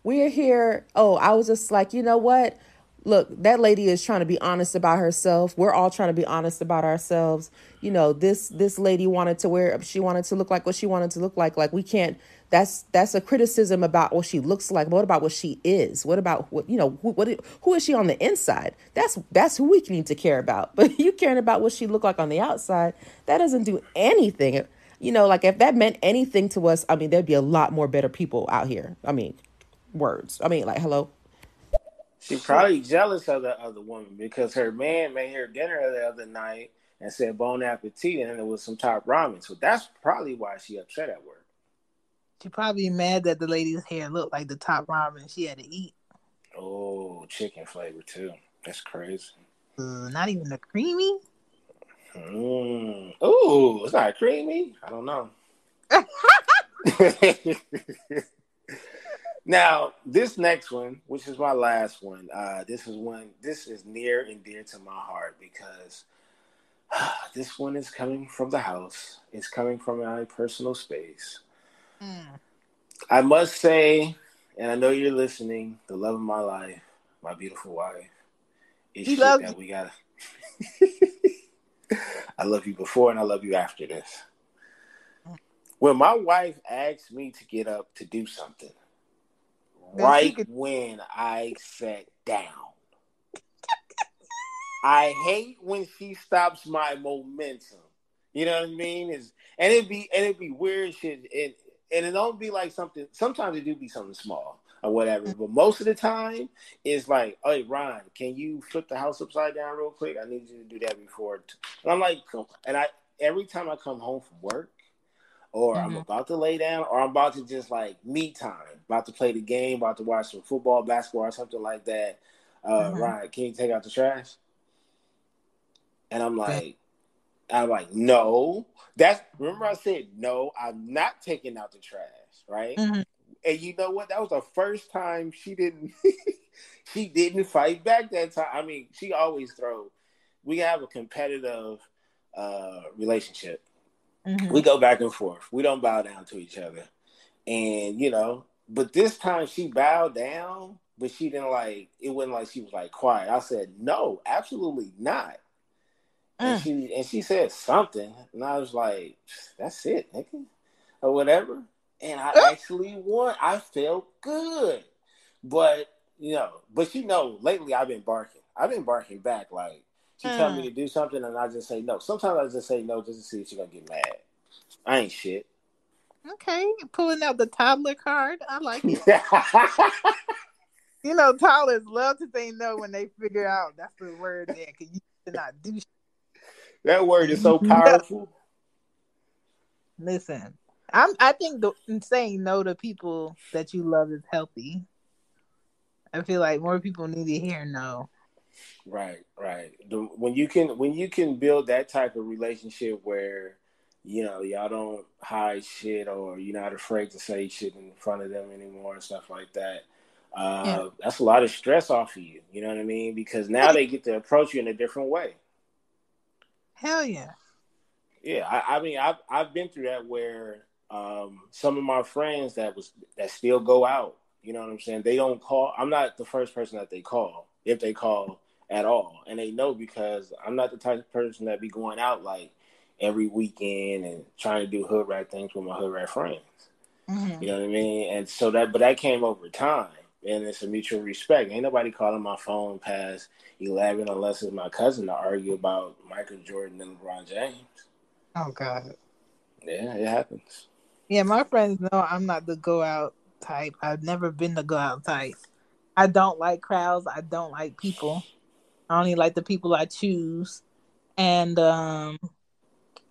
we're here. Oh, I was just like, you know what? Look, that lady is trying to be honest about herself. We're all trying to be honest about ourselves. This lady wanted to she wanted to look like what she wanted to look like. Like we can't. That's a criticism about what she looks like. What about what she is? What about who is she on the inside? That's who we need to care about. But you caring about what she looked like on the outside, that doesn't do anything. Like if that meant anything to us, I mean, there'd be a lot more better people out here. I mean, words. I mean, like, hello. She Shit. probably jealous of the other woman because her man made her dinner the other night and said bon appetit, and it was some top ramen. So that's probably why she upset at work. She probably mad that the lady's hair looked like the top ramen she had to eat. Oh, chicken flavor too. That's crazy. Not even the creamy. Ooh, it's not creamy. I don't know. Now, this next one, which is my last one, this is near and dear to my heart because this one is coming from the house. It's coming from my personal space. Mm. I must say, and I know you're listening, the love of my life, my beautiful wife, is He shit loves you. that we gotta. I love you before and I love you after this. When my wife asks me to get up to do something, That she right could. when I sat down, I hate when she stops my momentum. You know what I mean? And it'd be weird shit. And it don't be like something. Sometimes it do be something small or whatever. But most of the time, it's like, "Hey, Ron, can you flip the house upside down real quick? I need you to do that before." And I'm like, "Come." And every time I come home from work, or I'm Mm-hmm. about to lay down, or I'm about to just like me time, about to play the game, about to watch some football, basketball, or something like that. Mm-hmm. Ryan, can you take out the trash? And Damn. I'm like, no. Remember I said no. I'm not taking out the trash, right? Mm-hmm. And you know what? That was the first time she didn't she didn't fight back that time. I mean, she always throw. We have a competitive relationship. Mm-hmm. We go back and forth. We don't bow down to each other. And but this time she bowed down, but she didn't like it wasn't like she was like quiet. I said, "No, absolutely not." And Mm. she said something, and I was like, "That's it, nigga," or whatever. And I actually won. I felt good, but lately I've been barking. I've been barking back. Like she tell me Mm. to do something, and I just say no. Sometimes I just say no just to see if she's gonna get mad. I ain't shit. Okay, pulling out the toddler card. I like it. Toddlers love to say no when they figure out that's the word there. Cause you should not do shit. That word is so No. powerful. Listen, I think saying no to people that you love is healthy. I feel like more people need to hear no. Right, right. When you can build that type of relationship where y'all don't hide shit or you're not afraid to say shit in front of them anymore and stuff like that. Yeah. That's a lot of stress off of you. You know what I mean? Because now they get to approach you in a different way. Hell yeah. Yeah, I mean, I've been through that where some of my friends that still go out. You know what I'm saying? They don't call. I'm not the first person that they call if they call at all, and they know because I'm not the type of person that be going out like every weekend and trying to do hood rat things with my hood rat friends. Mm-hmm. You know what I mean? And so but that came over time, and it's a mutual respect. Ain't nobody calling my phone past 11 unless it's my cousin to argue about Michael Jordan and LeBron James. Oh God. Yeah, it happens. Yeah, my friends know I'm not the go out type. I've never been the go out type. I don't like crowds. I don't like people. I only like the people I choose. And I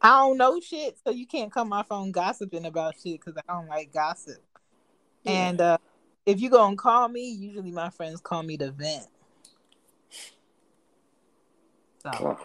don't know shit, so you can't come my phone gossiping about shit because I don't like gossip. Yeah. And if you gonna call me, usually my friends call me to vent. So Huh.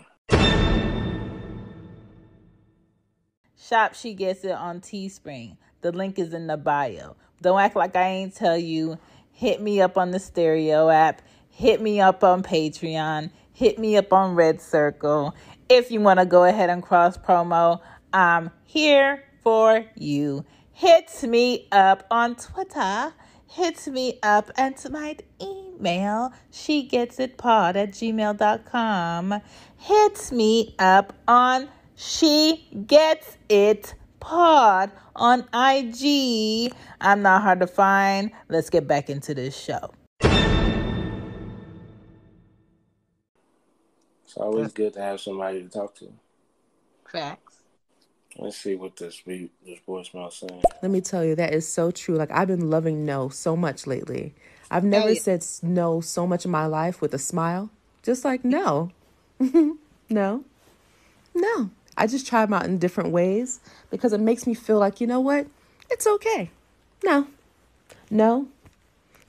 shop She Gets It on Teespring. The link is in the bio. Don't act like I ain't tell you. Hit me up on the Stereo app. Hit me up on Patreon. Hit me up on Red Circle. If you want to go ahead and cross promo, I'm here for you. Hit me up on Twitter. Hit me up at my email, shegetsitpod@gmail.com. Hit me up on She Gets It Pod on IG. I'm not hard to find. Let's get back into this show. It's always That's good to have somebody to talk to. facts. Let's see what this voicemail saying. Let me tell you, that is so true. Like, I've been loving no so much lately. I've Hell never yeah. said no so much in my life with a smile. Just like, no, no, no. I just try them out in different ways because it makes me feel like, you know what? It's okay. No, no.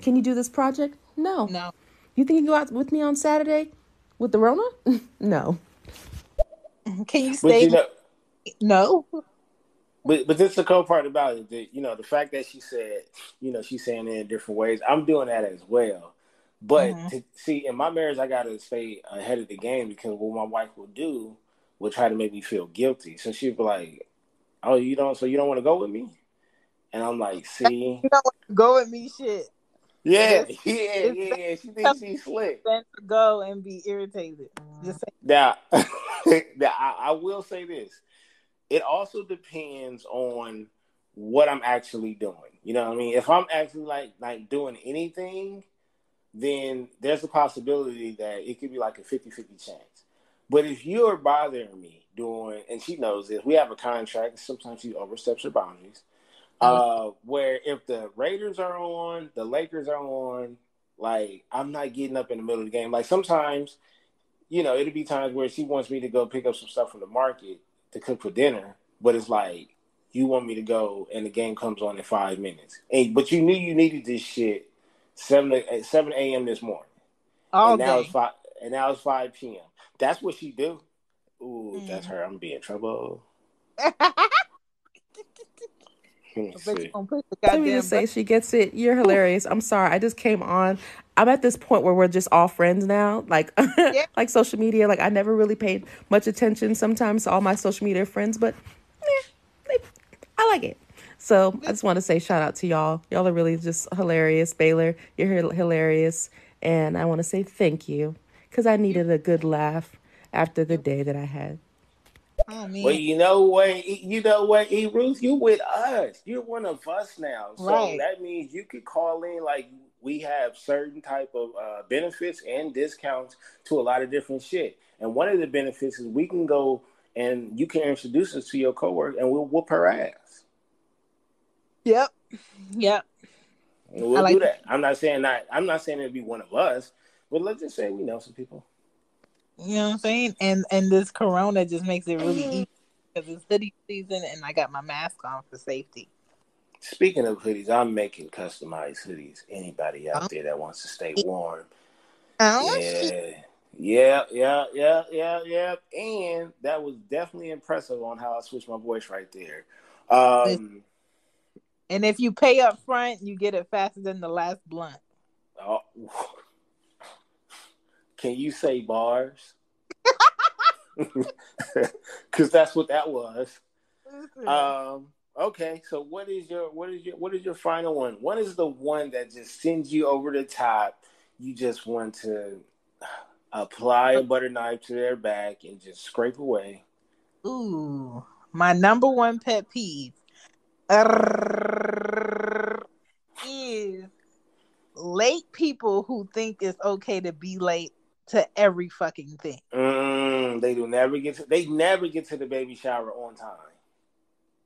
Can you do this project? No. No. You think you can go out with me on Saturday with the Rona? No. Can you But stay? No. but this is the cool part about it. The fact that she said, she's saying it in different ways. I'm doing that as well. But Mm-hmm. to see in my marriage, I gotta stay ahead of the game because what my wife will do will try to make me feel guilty. So she'll be like, "Oh, you don't want to go with me?" And I'm like, "See, You don't want to go with me, shit. yeah, This yeah, it's yeah." She thinks better she's slick. than to go and be irritated. Just say, Now, now I will say this. It also depends on what I'm actually doing. You know what I mean? If I'm actually like doing anything, then there's a possibility that it could be like a 50-50 chance. But if you're bothering me doing, and she knows this, we have a contract. Sometimes she oversteps her boundaries. oh, Where if the Raiders are on, the Lakers are on, like I'm not getting up in the middle of the game. Like sometimes, it'll be times where she wants me to go pick up some stuff from the market to cook for dinner, but it's like you want me to go and the game comes on in 5 minutes. But you knew you needed this shit 7 a.m. this morning, all and now it's day. 5 p.m. That's what she do. Ooh, that's Mm. her. I'm gonna be in trouble. Let me I bet you see. gonna push the Let me just goddamn say, button. she gets it. You're hilarious. I'm sorry. I just came on. I'm at this point where we're just all friends now. Like, Yeah. like social media. Like, I never really paid much attention sometimes to all my social media friends, but they, I like it. So I just want to say shout out to y'all. Y'all are really just hilarious. Baylor, you're hilarious. And I want to say thank you because I You, needed a good laugh after the you, day that I had. oh Well, man. you know what, E Ruth, you with us. You're one of us now. So Right. that means you could call in. Like we have certain type of benefits and discounts to a lot of different shit. And one of the benefits is we can go and you can introduce us to your coworker, and we'll whoop her ass. Yep. Yep. And I we'll do like to, that. I'm not saying that. I'm not saying it'll be one of us, but let's just say we know some people. you know what I'm saying? And this corona just makes it really easy because it's hoodie season and I got my mask on for safety. Speaking of hoodies, I'm making customized hoodies. Anybody Oh, out there that wants to stay warm, shit. yeah, yeah. And that was definitely impressive on how I switched my voice right there. Um, And if you pay up front, you get it faster than the last blunt. oh, can you say bars? Because that's what that was. Listen. Um, okay, so what is your final one? What is the one that just sends you over the top? You just want to apply a butter knife to their back and just scrape away. Ooh, my number one pet peeve is late people who think it's okay to be late to every fucking thing. They never get to the baby shower on time.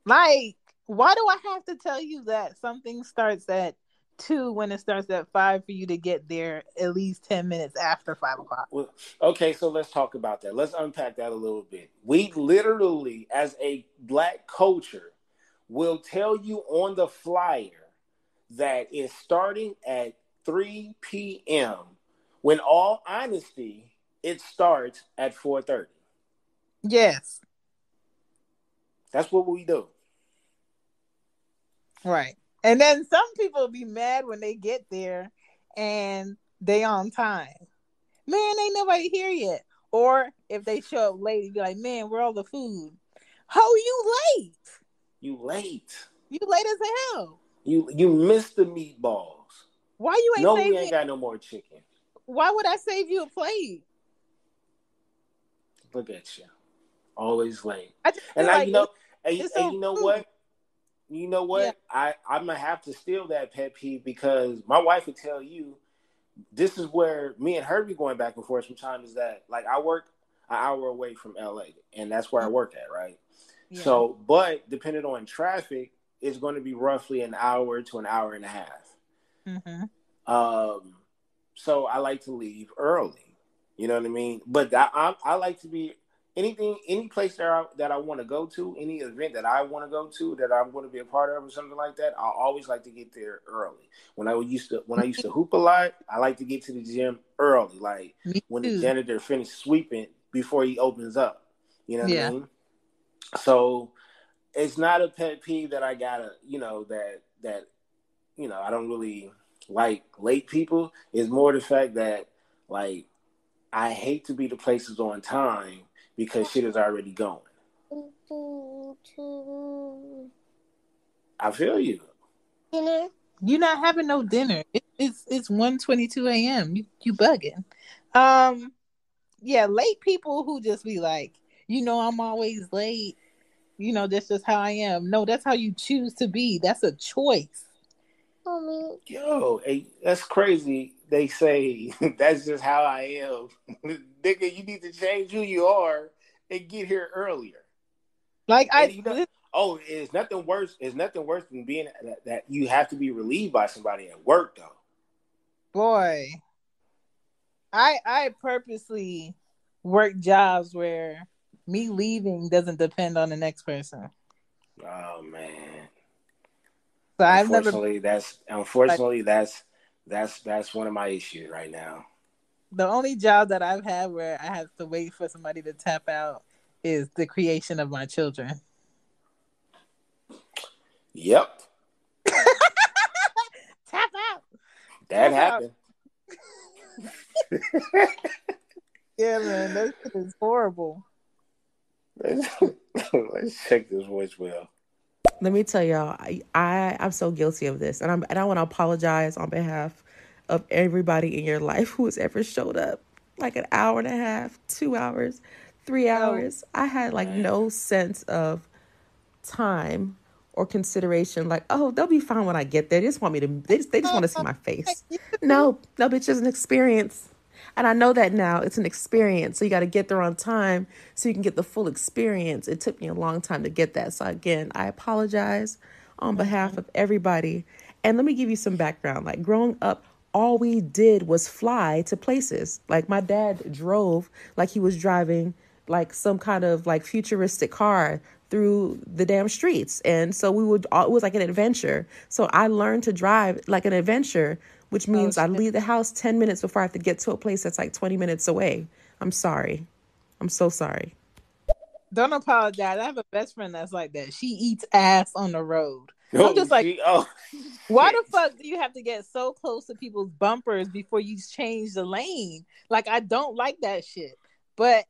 Like, why do I have to tell you that something starts at 2 when it starts at 5 for you to get there at least 10 minutes after 5 o'clock? Well, okay, so let's talk about that. Let's unpack that a little bit. We literally, as a black culture, will tell you on the flyer that it's starting at 3 p.m. when all honesty, it starts at 4:30. Yes, That's what we do. right. And then some people be mad when they get there and they on time. Man, ain't nobody here yet. Or if they show up late, you be like, man, where all the food? How you late? You late. You late as hell. You missed the meatballs. Why you ain't No, we save ain't me? got no more chicken. Why would I save you a plate? Look at you. Always late. I just And feel now like you know, it's and so you know rude. what? You know Yeah. what? I'm gonna have to steal that pet peeve because my wife would tell you this is where me and her be going back and forth sometimes is that like I work an hour away from LA and that's where I work at, right? Yeah. So but depending on traffic, it's going to be roughly an hour to an hour and a half. Mm-hmm. Um so I like to leave early. You know what I mean? But I like to be any place that I want to go to, any event that I want to go to that I'm going to be a part of or something like that. I always like to get there early. When I used to hoop a lot, I like to get to the gym early, like Me when the too. janitor finished sweeping before he opens up. You know what I Yeah. mean? So it's not a pet peeve that I gotta, that I don't really like late people. It's more the fact that like I hate to be the places on time because shit is already going. I feel you. Dinner. You're not having no dinner. It's 1:22 a.m. You bugging. Um. Yeah. Late people who just be like, I'm always late. That's just how I am. No, that's how you choose to be. That's a choice. Mommy. Yo, hey, that's crazy. They say that's just how I am. Nigga, you need to change who you are and get here earlier. Like And it's nothing worse. It's nothing worse than being that you have to be relieved by somebody at work though. boy, I purposely work jobs where me leaving doesn't depend on the next person. Oh man. So I've never been Unfortunately, like that's one of my issues right now. the only job that I've had where I have to wait for somebody to tap out is the creation of my children. Yep, Tap out. that Tap out. happened. Yeah, man, that shit is horrible. Let's check this voicemail. Let me tell y'all, I'm so guilty of this, and I want to apologize on behalf of everybody in your life who has ever showed up like an hour and a half, 2 hours, three Oh, hours. I had like Man, no sense of time or consideration. Like, oh, they'll be fine when I get there. They just want me to. They just want to see my like face. you do? No, no, bitch, it's an experience. And I know that now it's an experience. So you got to get there on time so you can get the full experience. It took me a long time to get that. So again, I apologize on behalf Mhm. of everybody. And let me give you some background. Like growing up, all we did was fly to places. Like my dad drove like he was driving like some kind of like futuristic car through the damn streets. And so it was like an adventure. So I learned to drive like an adventure, which Oh means I shit. leave the house 10 minutes before I have to get to a place that's like 20 minutes away. I'm sorry. I'm so sorry. Don't apologize. I have a best friend that's like that. She eats ass on the road. I'm oh just like, she, oh why shit. the fuck do you have to get so close to people's bumpers before you change the lane? Like, I don't like that shit. But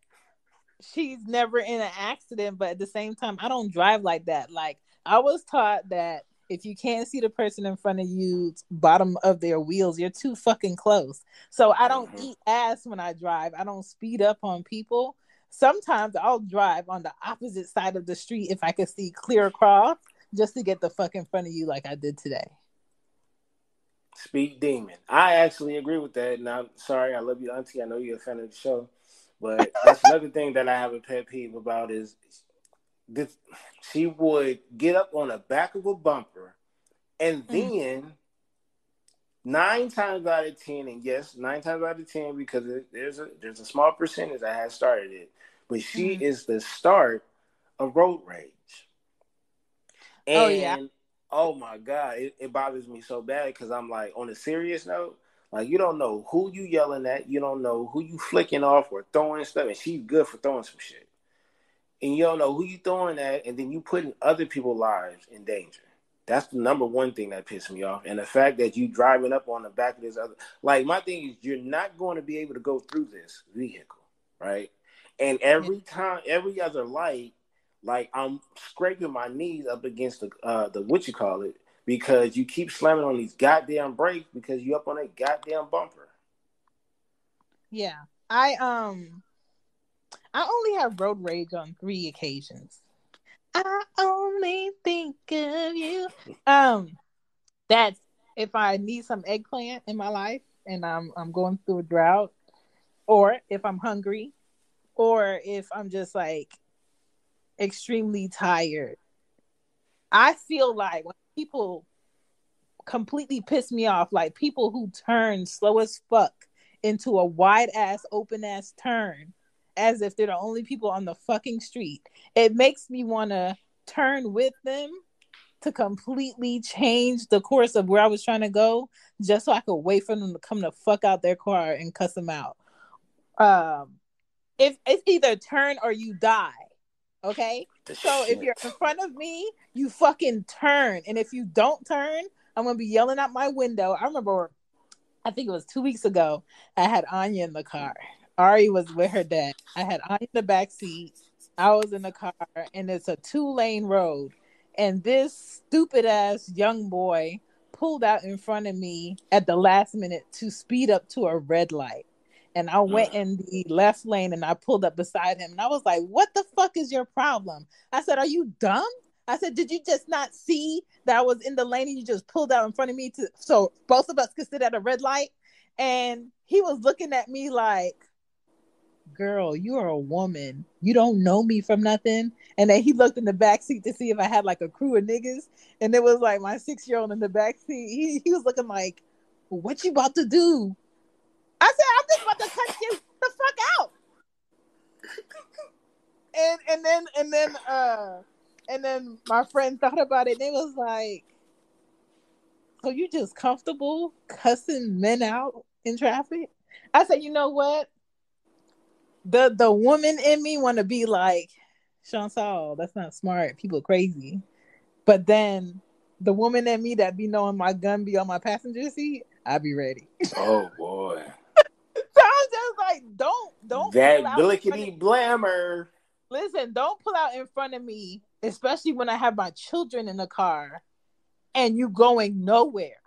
she's never in an accident. But at the same time, I don't drive like that. Like, I was taught that if you can't see the person in front of you, bottom of their wheels, you're too fucking close. So I don't Hmm. eat ass when I drive. I don't speed up on people. Sometimes I'll drive on the opposite side of the street if I can see clear across just to get the fuck in front of you like I did today. Speak demon. I actually agree with that. And I'm sorry, I love you, Auntie. I know you're a fan of the show, but that's another thing that I have a pet peeve about is this. She would get up on the back of a bumper, and Mm, then 9 times out of 10, and yes, 9 times out of 10, because there's a small percentage that has started it, but she mm. is the start of road rage. Oh yeah, And oh my god, it bothers me so bad because I'm like, on a serious note, like you don't know who you yelling at, you don't know who you flicking off or throwing stuff, and she's good for throwing some shit, and you don't know who you throwing at, and then you putting other people's lives in danger. That's the number one thing that pissed me off, and the fact that you driving up on the back of this other, like my thing is, you're not going to be able to go through this vehicle, right? And yeah, every time, every other light, like I'm scraping my knees up against the what you call it, because you keep slamming on these goddamn brakes because you up on a goddamn bumper. yeah. I only have road rage on 3 occasions. I only think of you. Um, that's if I need some eggplant in my life and I'm going through a drought, or if I'm hungry, or if I'm just like extremely tired. I feel like when people completely piss me off, like people who turn slow as fuck into a wide ass, open ass turn as if they're the only people on the fucking street. It makes me want to turn with them to completely change the course of where I was trying to go just so I could wait for them to come the fuck out their car and cuss them out. Um, if it's either turn or you die. Okay. The So if you're shit. in front of me, you fucking turn. And if you don't turn, I'm gonna be yelling out my window. I remember I think it was 2 weeks ago, I had Anya in the car. Ari was with her dad. I had Anya in the back seat. I was in the car, and it's a 2 lane road. And this stupid ass young boy pulled out in front of me at the last minute to speed up to a red light. And I went Mm. in the left lane and I pulled up beside him. And I was like, what the fuck is your problem? I said, are you dumb? I said, did you just not see that I was in the lane and you just pulled out in front of me to so both of us could sit at a red light? And he was looking at me like, girl, you are a woman. You don't know me from nothing. And then he looked in the back seat to see if I had like a crew of niggas. And it was like my 6-year-old in the back seat. He was looking like, what you about to do? I said, I'm just about to cut you the fuck out. And then my friend thought about it and it was like, so you just comfortable cussing men out in traffic? I said, you know what? The woman in me want to be like, Chantal, that's not smart. People are crazy. But then The woman and me that be knowing my gun be on my passenger seat, I be ready. Oh boy. So I'm just like, don't pull That out in front of blickety blammer. listen, don't pull out in front of me, especially when I have my children in the car and you going nowhere.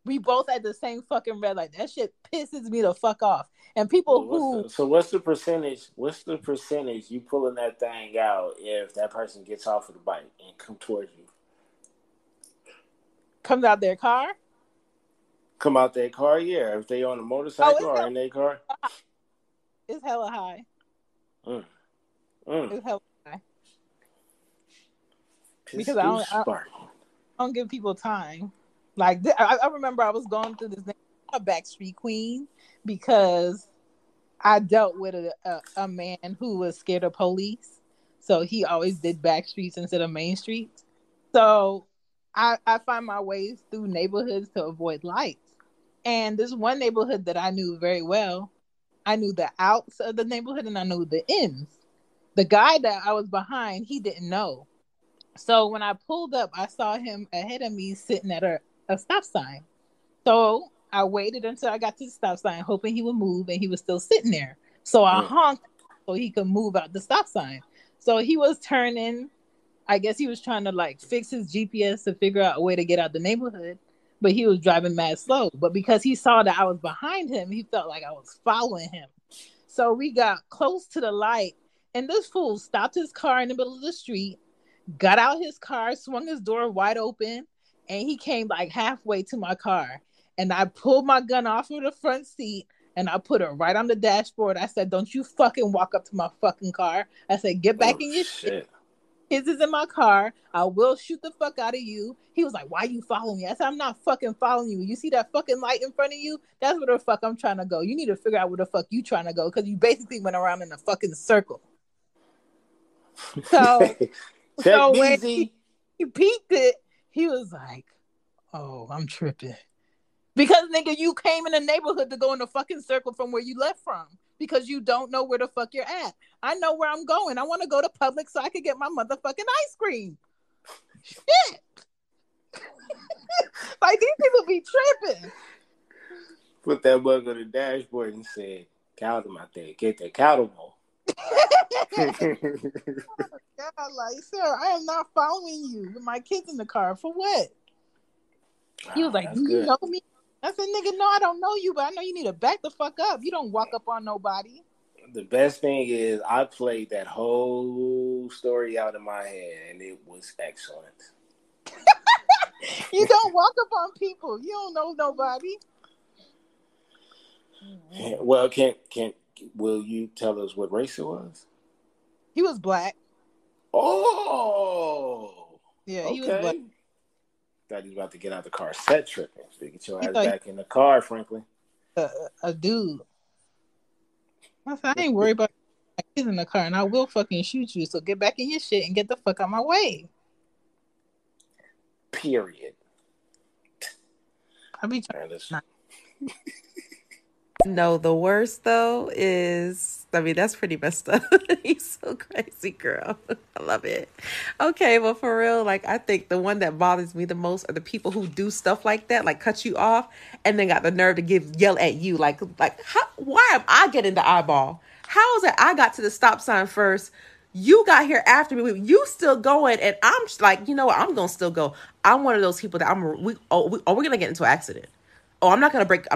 We both at the same fucking red light. That shit pisses me the fuck off. And people Well, who what's the percentage? What's the percentage you pulling that thing out if that person gets off of the bike and come towards you? comes out their car. Come out their car, yeah. If they on a Oh, motorcycle or in their car, it's hella high. mm, mm. It's hella high. Because Pistol spark. I don't give people time. Like I remember I was going through this thing, a backstreet queen, because I dealt with a man who was scared of police, so he always did back streets instead of main streets. So I find my ways through neighborhoods to avoid lights. And this one neighborhood that I knew very well, I knew the outs of the neighborhood and I knew the ins. The guy that I was behind, he didn't know. So when I pulled up, I saw him ahead of me sitting at a stop sign. So I waited until I got to the stop sign, hoping he would move, and he was still sitting there. So I honked so he could move out the stop sign. So he was turning. I guess he was trying to like fix his GPS to figure out a way to get out the neighborhood, but he was driving mad slow. But because he saw that I was behind him, he felt like I was following him. So we got close to the light, and this fool stopped his car in the middle of the street, got out his car, swung his door wide open, and he came like halfway to my car. And I pulled my gun off of the front seat and I put it right on the dashboard. I said, "Don't you fucking walk up to my fucking car." I said, "Get back in your shit. His is in my car. I will shoot the fuck out of you." He was like, "Why you following me?" I said, "I'm not fucking following you. You see that fucking light in front of you? That's where the fuck I'm trying to go. You need to figure out where the fuck you trying to go, because you basically went around in a fucking circle." So, Check when easy. he peeked it, he was like, "Oh, I'm tripping." Because nigga, you came in the neighborhood to go in a fucking circle from where you left from. Because you don't know where the fuck you're at. I know where I'm going. I want to go to Publix so I can get my motherfucking ice cream. Shit. Like, these people be tripping. Put that bug on the dashboard and said, "Count them out there. Get that countable." God, like, sir, I am not following you with my kids in the car. For what? He was like, "Do you know me?" I said, "Nigga, no, I don't know you, but I know you need to back the fuck up. You don't walk up on nobody." The best thing is I played that whole story out in my head, and it was excellent. You don't walk up on people. You don't know nobody. Well, will you tell us what race it was? He was black. Oh, yeah, okay. He was black. Thought he was about to get out the car set tripping. So get your ass back in the car, Franklin. A dude. I said, "I ain't worried about my kids in the car, and I will fucking shoot you. So get back in your shit and get the fuck out my way." Period. I be trying to. No, the worst though is, I mean, that's pretty messed up. He's so crazy, girl. I love it. Okay, well, for real, like, I think the one that bothers me the most are the people who do stuff like that, like cut you off, and then got the nerve to yell at you, like, why am I getting the eyeball? How is it I got to the stop sign first? You got here after me. You still going, and I'm like, you know what? I'm gonna still go. I'm one of those people that we're gonna get into an accident. Oh, I'm not gonna break.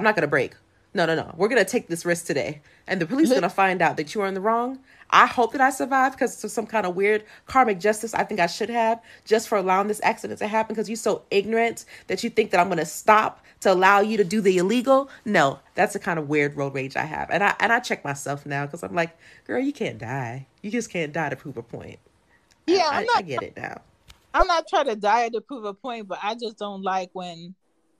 No. We're going to take this risk today. And the police are going to find out that you are in the wrong. I hope that I survive because of some kind of weird karmic justice I think I should have just for allowing this accident to happen, because you're so ignorant that you think that I'm going to stop to allow you to do the illegal. No, that's the kind of weird road rage I have. And I check myself now because I'm like, girl, you can't die. You just can't die to prove a point. Yeah, I get it now. I'm not trying to die to prove a point, but I just don't like when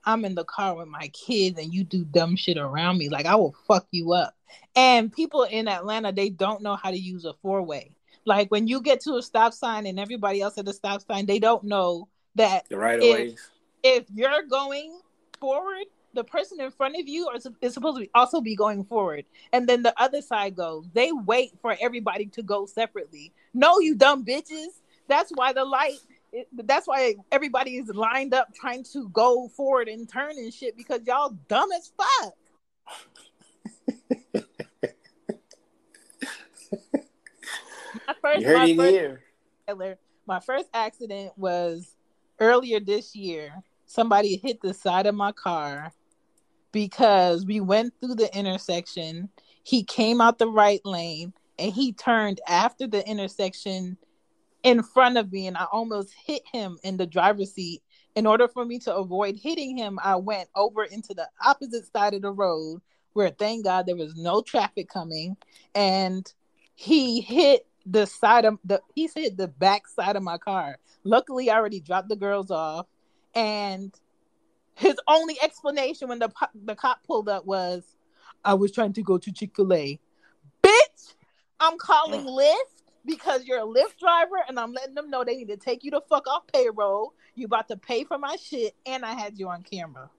I'm in the car with my kids and you do dumb shit around me. Like, I will fuck you up. And people in Atlanta, they don't know how to use a four-way. Like, when you get to a stop sign and everybody else at the stop sign, they don't know that the right of ways. If you're going forward, the person in front of you is supposed to also be going forward. And then the other side goes. They wait for everybody to go separately. No, you dumb bitches. That's why the light That's why everybody is lined up trying to go forward and turn and shit because y'all dumb as fuck. You heard it here. My first accident was earlier this year. Somebody hit the side of my car because we went through the intersection. He came out the right lane and he turned after the intersection in front of me, and I almost hit him in the driver's seat. In order for me to avoid hitting him, I went over into the opposite side of the road where, thank God, there was no traffic coming, and he hit the back side of my car. Luckily, I already dropped the girls off, and his only explanation when the cop pulled up was, "I was trying to go to Chick-fil-A." Bitch, I'm calling Lyft because you're a Lyft driver, and I'm letting them know they need to take you the fuck off payroll. You about to pay for my shit, and I had you on camera.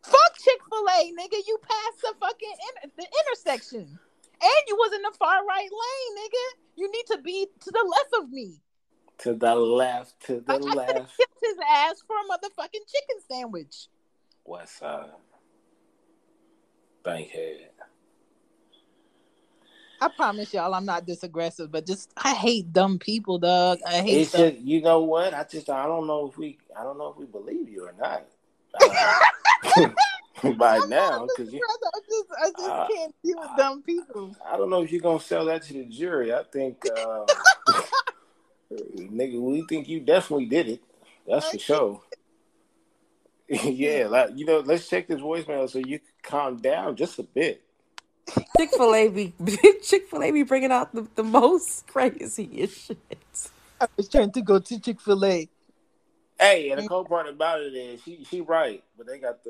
Fuck Chick-fil-A, nigga. You passed the fucking the intersection, and you was in the far right lane, nigga. You need to be to the left of me. To the left, to the I left. killed his ass for a motherfucking chicken sandwich. West Side. Bankhead. I promise y'all I'm not this aggressive, but just I hate dumb people, dog. I hate It's just, you know what? I don't know if we believe you or not. By now, because I just can't deal with dumb people. I don't know if you're gonna sell that to the jury. I think, nigga, we think you definitely did it. That's for sure. Yeah, like, let's check this voicemail so you can calm down just a bit. Chick-fil-A be bringing out the most crazy shit. I was trying to go to Chick-fil-A. Hey, and the cool part about it is she right, but they got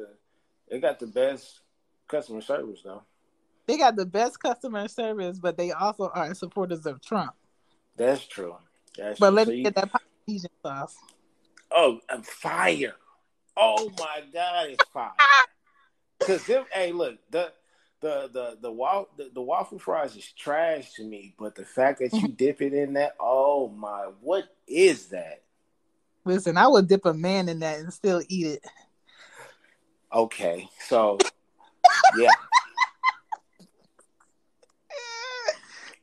the best customer service though. They got the best customer service, but they also are supporters of Trump. That's true. But let me get that Polynesian sauce. Oh, fire! Oh my God, it's fire! Because hey, look, the waffle fries is trash to me, but the fact that you dip it in that, oh my, what is that? Listen, I would dip a man in that and still eat it. Okay, so yeah.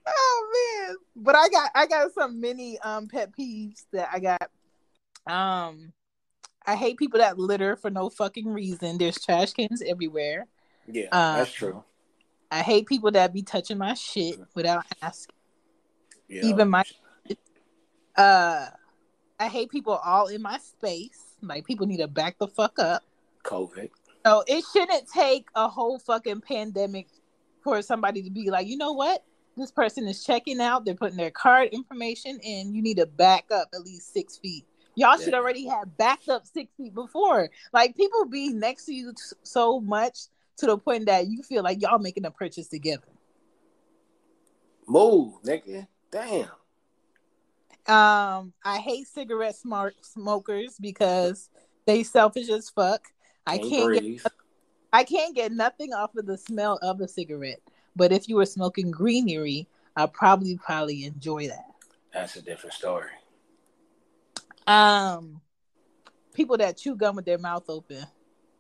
Oh man, but I got some mini pet peeves that I got. I hate people that litter for no fucking reason. There's trash cans everywhere. Yeah, that's true. I hate people that be touching my shit without asking. Yeah. Even my I hate people all in my space. Like, people need to back the fuck up. COVID. So it shouldn't take a whole fucking pandemic for somebody to be like, you know what? This person is checking out. They're putting their card information in. You need to back up at least 6 feet. Y'all should already have backed up 6 feet before. Like, people be next to you so much to the point that you feel like y'all making a purchase together. Move, nigga. Damn. I hate cigarette smokers because they selfish as fuck. I can't get nothing off of the smell of a cigarette. But if you were smoking greenery, I'd probably enjoy that. That's a different story. People that chew gum with their mouth open.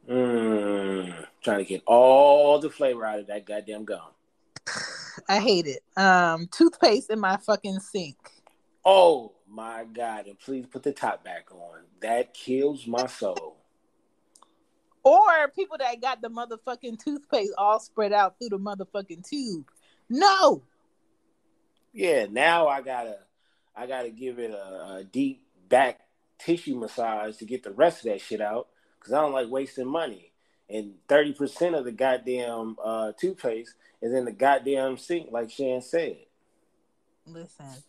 Trying to get all the flavor out of that goddamn gum. I hate it. Toothpaste in my fucking sink. Oh my God! And please put the top back on. That kills my soul. Or people that got the motherfucking toothpaste all spread out through the motherfucking tube. No. Yeah, now I gotta give it a deep back tissue massage to get the rest of that shit out because I don't like wasting money. And 30% of the goddamn toothpaste is in the goddamn sink, like Shan said. Listen,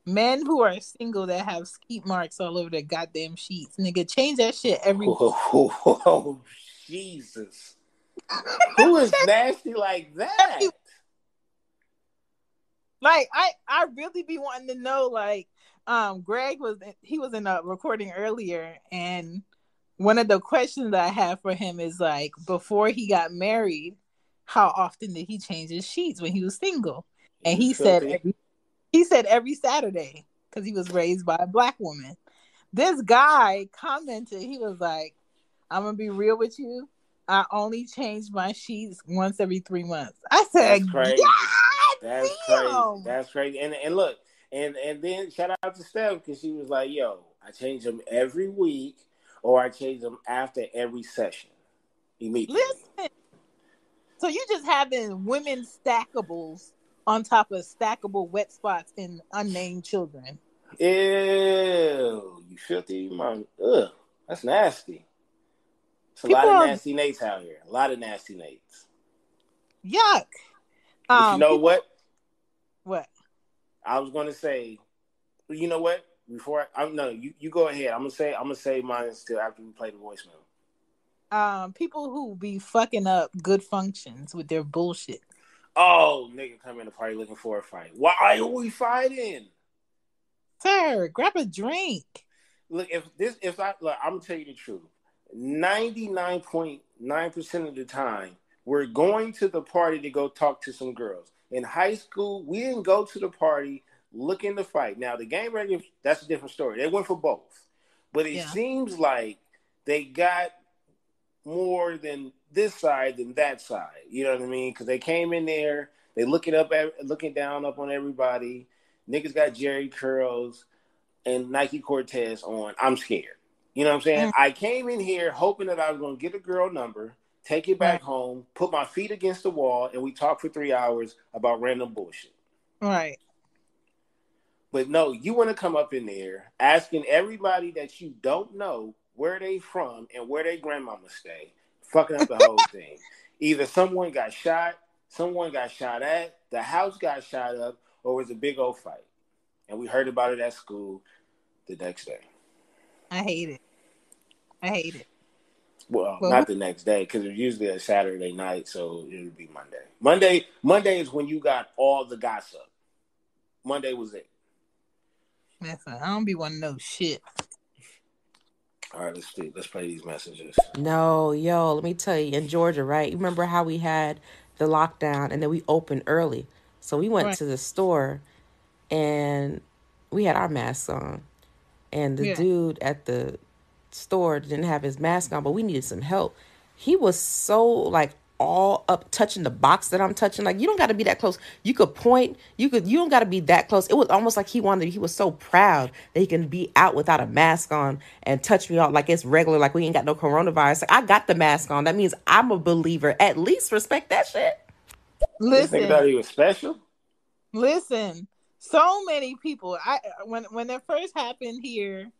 men who are single that have skeet marks all over their goddamn sheets, nigga, change that shit every. Oh, Jesus! Who is nasty like that? Like, I really be wanting to know. Like, Greg was in a recording earlier, and one of the questions that I have for him is like, before he got married, how often did he change his sheets when he was single? And he said every Saturday. because he was raised by a black woman. This guy commented, he was like, I'm gonna be real with you. I only change my sheets once every 3 months. I said, That's crazy. God That's crazy. damn. That's crazy. And look, and then shout out to Steph because she was like, "Yo, I change them every week, or I change them after every session, immediately." Listen. So you just having women stackables on top of stackable wet spots in unnamed children. Ew, you filthy man. Ugh, that's nasty. It's a lot People of are nasty Nates out here. A lot of nasty Nates. yuck. But you know People what? what? I was gonna say, you know what? Before I no, you go ahead. I'm gonna say mine until after we play the voicemail. People who be fucking up good functions with their bullshit. Oh, nigga come in the party looking for a fight. Why are we fighting? Sir, grab a drink. Look, if I look, I'm gonna tell you the truth. 99.9% of the time, we're going to the party to go talk to some girls. In high school, we didn't go to the party looking to fight. Now, the game regular, that's a different story. They went for both. But it Yeah. seems like they got more than this side than that side. You know what I mean? Because they came in there, they looking down up on everybody. Niggas got Jerry curls and Nike Cortez on. I'm scared. You know what I'm saying? Mm, I came in here hoping that I was going to get a girl number, take it back right. home, put my feet against the wall, and we talk for 3 hours about random bullshit. Right. But no, you want to come up in there asking everybody that you don't know where they from and where their grandmama stay, fucking up the whole thing. Either someone got shot at, the house got shot up, or it was a big old fight. And we heard about it at school the next day. I hate it. I hate it. Well, Well, not the next day because it's usually a Saturday night, so it would be Monday. Monday is when you got all the gossip. Monday was it. listen, I don't be wanting no shit. All right, let's see. Let's play these messages. No, yo, let me tell you, in Georgia, right? You remember how we had the lockdown and then we opened early. So we went Right. to the store and we had our masks on. And the Yeah. dude at the store didn't have his mask on, but we needed some help. He was so like all up touching the box that I'm touching. Like you don't got to be that close. You could point. You don't got to be that close. It was almost like he wanted. He was so proud that he can be out without a mask on and touch me all like it's regular. Like we ain't got no coronavirus. Like I got the mask on. That means I'm a believer. At least respect that shit. This nigga Listen, thought he was special. listen. So many people. When it first happened here,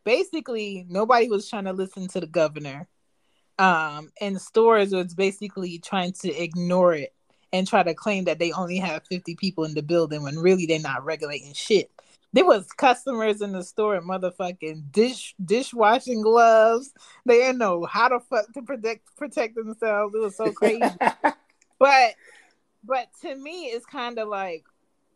basically nobody was trying to listen to the governor. And stores was basically trying to ignore it and try to claim that they only have 50 people in the building when really they're not regulating shit. There was customers in the store in motherfucking dishwashing gloves. They didn't know how to fuck to protect themselves. It was so crazy. But to me, it's kind of like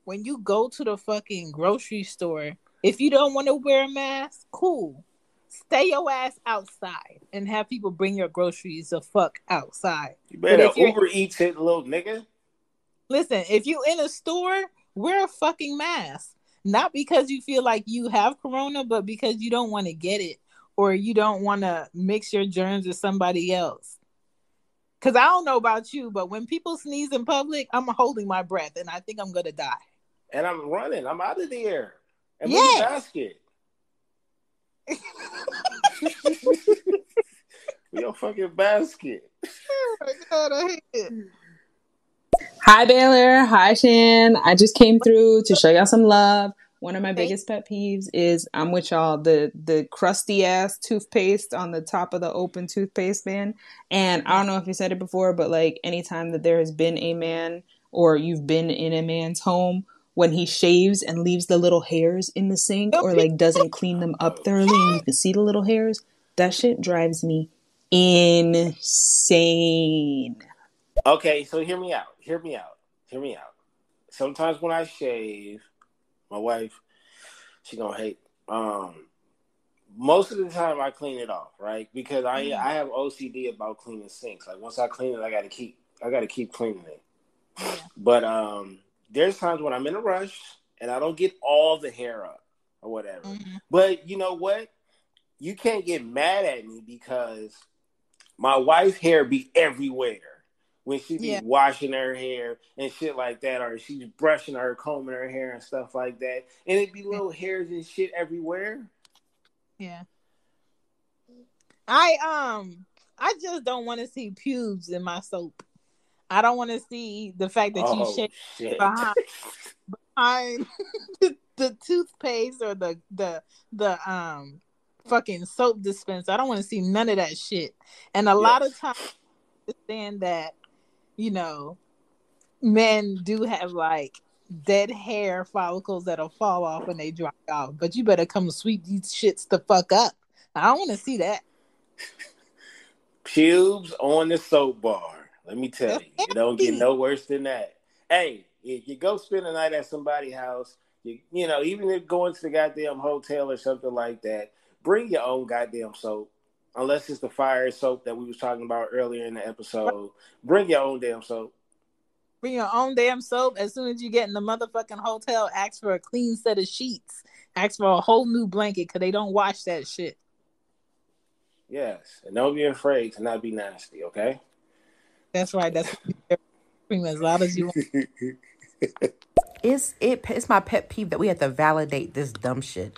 when you go to the fucking grocery store, if you don't want to wear a mask, cool. Stay your ass outside and have people bring your groceries the fuck outside. You But better if you're Uber Eats it, little nigga. listen, if you in a store, wear a fucking mask. Not because you feel like you have corona, but because you don't want to get it or you don't want to mix your germs with somebody else. Because I don't know about you, but when people sneeze in public, I'm holding my breath and I think I'm going to die. And I'm running. I'm out of there. And bring your Yes. basket. Your fucking basket. Oh my God, I hate it. Hi, Baylor. Hi, Shan. I just came through to show y'all some love. One of my Thank biggest pet peeves is I'm with y'all, the crusty ass toothpaste on the top of the open toothpaste bin. And I don't know if you said it before, but like anytime that there has been a man or you've been in a man's home when he shaves and leaves the little hairs in the sink you. or like doesn't clean them up thoroughly and you can see the little hairs, that shit drives me insane. Okay, so hear me out. Sometimes when I shave, my wife, she gonna hate. Most of the time I clean it off, right? Because I have OCD about cleaning sinks. Like once I clean it, I gotta keep cleaning it. Yeah. But there's times when I'm in a rush and I don't get all the hair up. or whatever. Mm-hmm. But you know what? You can't get mad at me because my wife's hair be everywhere when she be Yeah, washing her hair and shit like that, or she's brushing her, combing her hair and stuff like that, and it be yeah, little hairs and shit everywhere. yeah. I just don't want to see pubes in my soap. I don't want to see the fact that you Oh shave shit! behind the toothpaste or the fucking soap dispenser. I don't want to see none of that shit. And a lot of Yes. times, I understand that you know men do have like dead hair follicles that'll fall off when they dry off. But you better come sweep these shits the fuck up. I don't want to see that. Pubes on the soap bar. Let me tell That's you, it don't get nasty. no worse than that. Hey, if you go spend a night at somebody's house, you know, even if going to the goddamn hotel or something like that, bring your own goddamn soap. Unless it's the fire soap that we was talking about earlier in the episode, bring your own damn soap. Bring your own damn soap. As soon as you get in the motherfucking hotel, ask for a clean set of sheets. Ask for a whole new blanket because they don't wash that shit. Yes, and don't be afraid to not be nasty. Okay. That's right. That's what you scream as loud as you want. It's my pet peeve that we have to validate this dumb shit.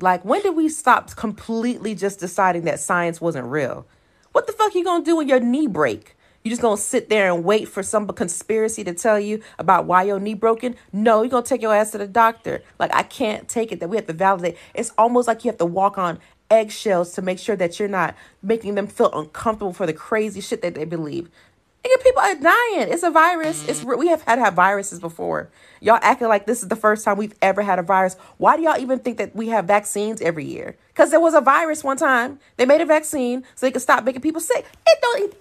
Like, when did we stop completely just deciding that science wasn't real? What the fuck you gonna do when your knee break? You just gonna sit there and wait for some conspiracy to tell you about why your knee broken? No, you're gonna take your ass to the doctor. Like, I can't take it that we have to validate. It's almost like you have to walk on eggshells to make sure that you're not making them feel uncomfortable for the crazy shit that they believe. Nigga, people are dying. It's a virus. We have had to have viruses before. Y'all acting like this is the first time we've ever had a virus. Why do y'all even think that we have vaccines every year? Because there was a virus one time. They made a vaccine so they could stop making people sick.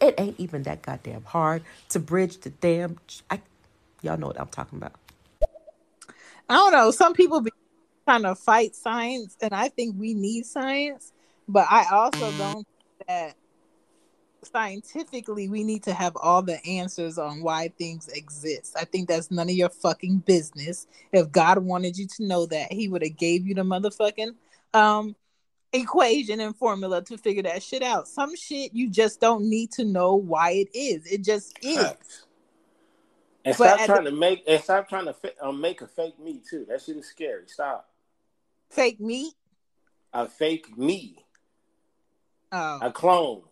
It ain't even that goddamn hard to bridge the damn. Y'all know what I'm talking about. I don't know. Some people be trying to fight science, and I think we need science, but I also don't think that scientifically we need to have all the answers on why things exist. I think that's none of your fucking business. If God wanted you to know that, he would have gave you the motherfucking um equation and formula to figure that shit out. Some shit you just don't need to know why it is. It just is. Facts. And But stop at the trying to make and stop trying to make a fake me too. That shit is scary. Stop. fake meat. A fake me, a Oh. clone.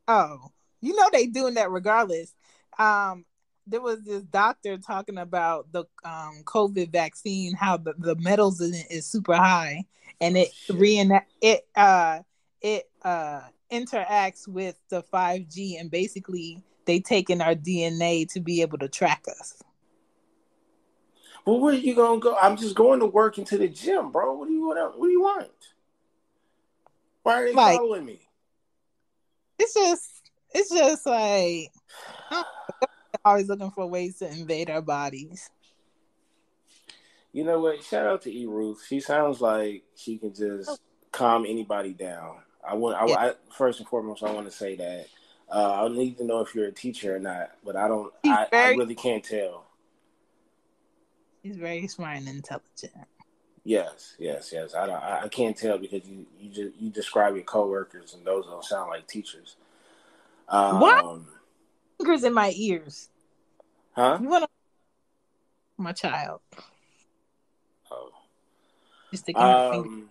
Oh, you know they doing that regardless. Um, there was this doctor talking about the COVID vaccine, how the metals in it is super high, and Oh shit. it interacts with the 5G, and basically they taking our DNA to be able to track us. Well, where you gonna go? I'm just going to work into the gym, bro. What do you want? What do you want? Why are they Like following me? it's just like I don't know, they're always looking for ways to invade our bodies. You know what? Shout out to E Ruth. She sounds like she can just calm anybody down. Yeah, First and foremost, I want to say that I need to know if you're a teacher or not, but I don't. she's I very really can't tell. she's very smart and intelligent. Yes, yes, yes. I can't tell because you describe your coworkers and those don't sound like teachers. Why Um, fingers in my ears? huh? You want to my child? Oh. She's sticking her finger. Um,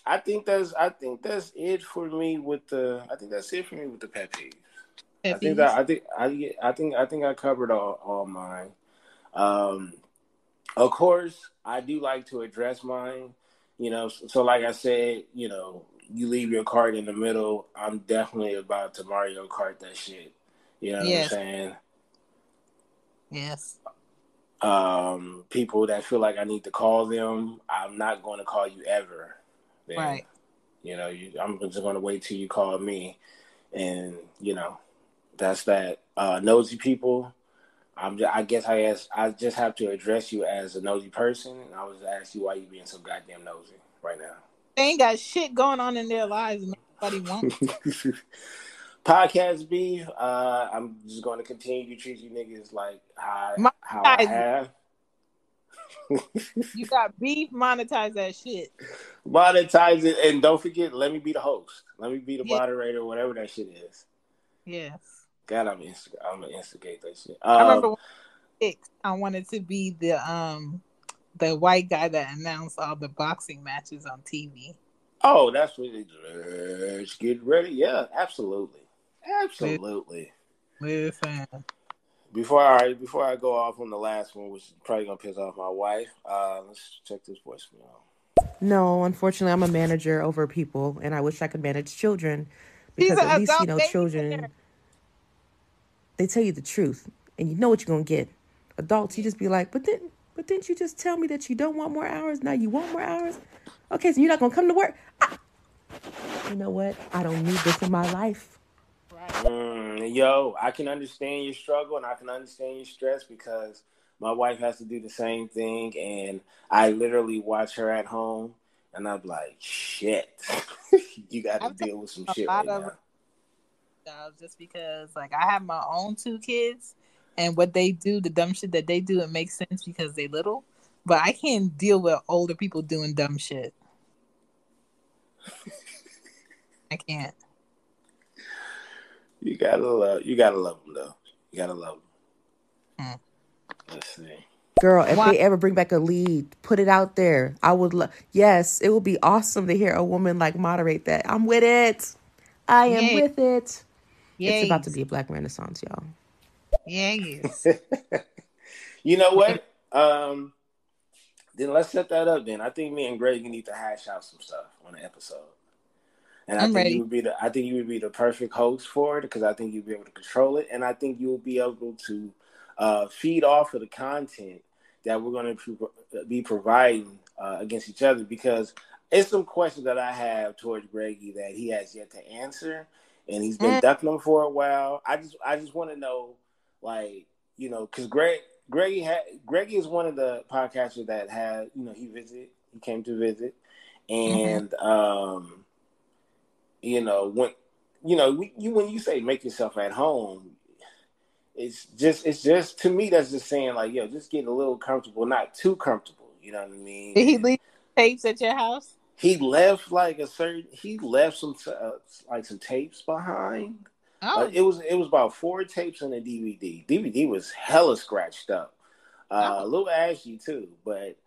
I think that's it for me with the. I think that's it for me with the pet peeves. Peppies. I think I covered all mine. Um, of course, I do like to address mine. You know, so like I said, you know, you leave your cart in the middle. I'm definitely about to Mario Kart that shit. You know what I'm Yes, saying? yes. People that feel like I need to call them, I'm not going to call you ever. Then, Right. you know, I'm just going to wait till you call me, and you know, that's that. Nosy people. I just have to address you as a nosy person, and I was ask you why you being so goddamn nosy right now. They ain't got shit going on in their lives, and nobody wants. Podcast beef. I'm just going to continue to treat you niggas like My how I guys, have. You got beef, monetize that shit. Monetize it, and don't forget, let me be the host. Let me be the Yeah. moderator, whatever that shit is. Yes. God, I'm gonna instigate that shit. I remember when I wanted to be the white guy that announced all the boxing matches on TV. Oh, that's what it is. Let's get ready. Yeah, absolutely. Absolutely. Listen. Before I go off on the last one, which is probably gonna piss off my wife, let's check this voicemail. No, unfortunately, I'm a manager over people, and I wish I could manage children She's because an at least, adult babysitter. children, they tell you the truth and you know what you're going to get. Adults, you Yeah. just be like, but didn't you just tell me that you don't want more hours? Now you want more hours? Okay, so you're not going to come to work? You know what? I don't need this in my life. Right. Yo, I can understand your struggle and I can understand your stress because my wife has to do the same thing, and I literally watch her at home, and I'm like, shit, you got to I've taken deal with some a shit lot right of now. jobs just because, like, I have my own two kids, and what they do, the dumb shit that they do, it makes sense because they little. But I can't deal with older people doing dumb shit. I can't. You gotta love them though. You gotta love them. Hmm. Let's see. Girl, if Why? they ever bring back a lead, put it out there. I would yes, it would be awesome to hear a woman like moderate that. I'm with it. I am Yay. with it. It's about to Yays. be a black renaissance, y'all. Yays. You know Yay. what? Then let's set that up. Then I think me and Greg need to hash out some stuff on the episode. And I'm ready. I think you would be the perfect host for it because I think you'd be able to control it, and I think you will be able to feed off of the content that we're going to be providing against each other, because it's some questions that I have towards Greggy that he has yet to answer, and he's been Mm, ducking them for a while. I just want to know, like, because Greggy is one of the podcasters that had, he came to visit, mm-hmm. and when when you say make yourself at home, it's just to me that's just saying, like, yo, just get a little comfortable, not too comfortable. You know what I mean? Did he And leave tapes at your house? he left some like some tapes behind. Like Oh, it was about 4 tapes on a DVD. DVD was hella scratched up, a oh, little ashy too, but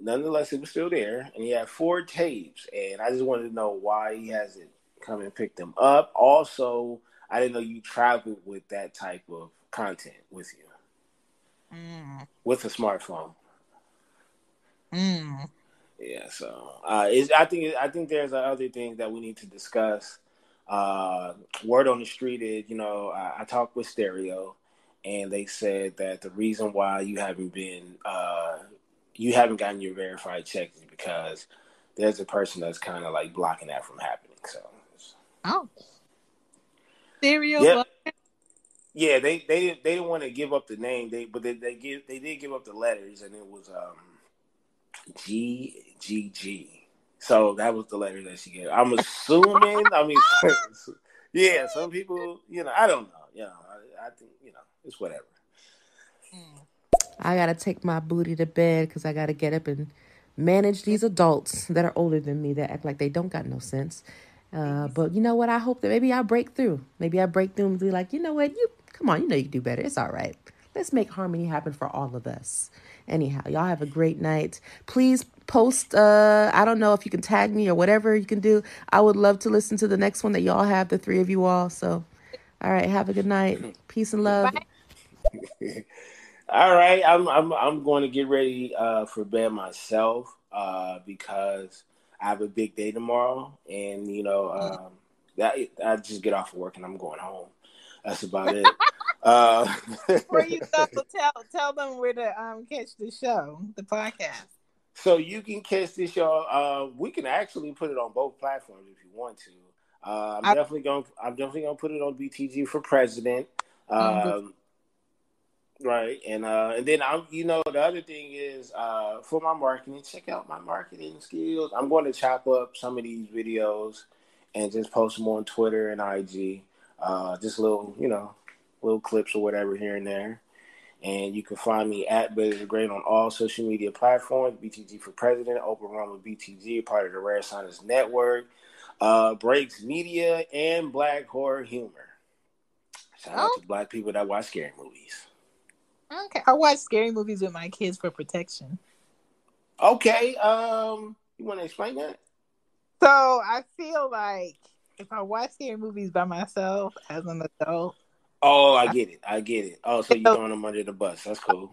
nonetheless, it was still there, and he had 4 tapes. And I just wanted to know why he hasn't come and picked them up. Also, I didn't know you traveled with that type of content with you, mm, with a smartphone. mm. Yeah, so I think there's other things that we need to discuss. Word on the street is, I talked with Stereo, and they said that the reason why you haven't gotten your verified check is because there's a person that's kind of like blocking that from happening. So, Oh, stereo yep, block. yeah, they didn't want to give up the name, they did give up the letters, and it was GGG. So that was the letter that she gave. I'm assuming. I mean, yeah, some people, I don't know. I think, it's whatever. Mm. I gotta take my booty to bed because I gotta get up and manage these adults that are older than me that act like they don't got no sense. Please. But you know what? I hope that maybe I break through. Maybe I break through and be like, you know what? You come on, you know you can do better. It's all right. Let's make harmony happen for all of us. Anyhow, y'all have a great night. Please post. I don't know if you can tag me or whatever you can do. I would love to listen to the next one that y'all have, the three of you all. So, all right, have a good night. Peace and love. Bye. All right, I'm going to get ready for bed myself because I have a big day tomorrow, and Mm. that I just get off of work and I'm going home. That's about it. Uh, Before you go, tell them where to catch the show, the podcast. so you can catch this show. We can actually put it on both platforms if you want to. I, I'm definitely gonna put it on BTG for president. good. Um, Right, and then the other thing is for my marketing, check out my marketing skills. I'm going to chop up some of these videos and just post them on Twitter and IG, just little clips or whatever here and there. And you can find me at Better the Great on all social media platforms. BTG for President, Open Run with BTG, part of the Rare Science Network, Breaks Media, and Black Horror Humor. Shout out Oh, to Black people that watch scary movies. okay. I watch scary movies with my kids for protection. Okay, you want to explain that? So I feel like if I watch scary movies by myself as an adult, Oh, I I get it. I get it. Oh, so you feel throwing them under the bus. That's cool.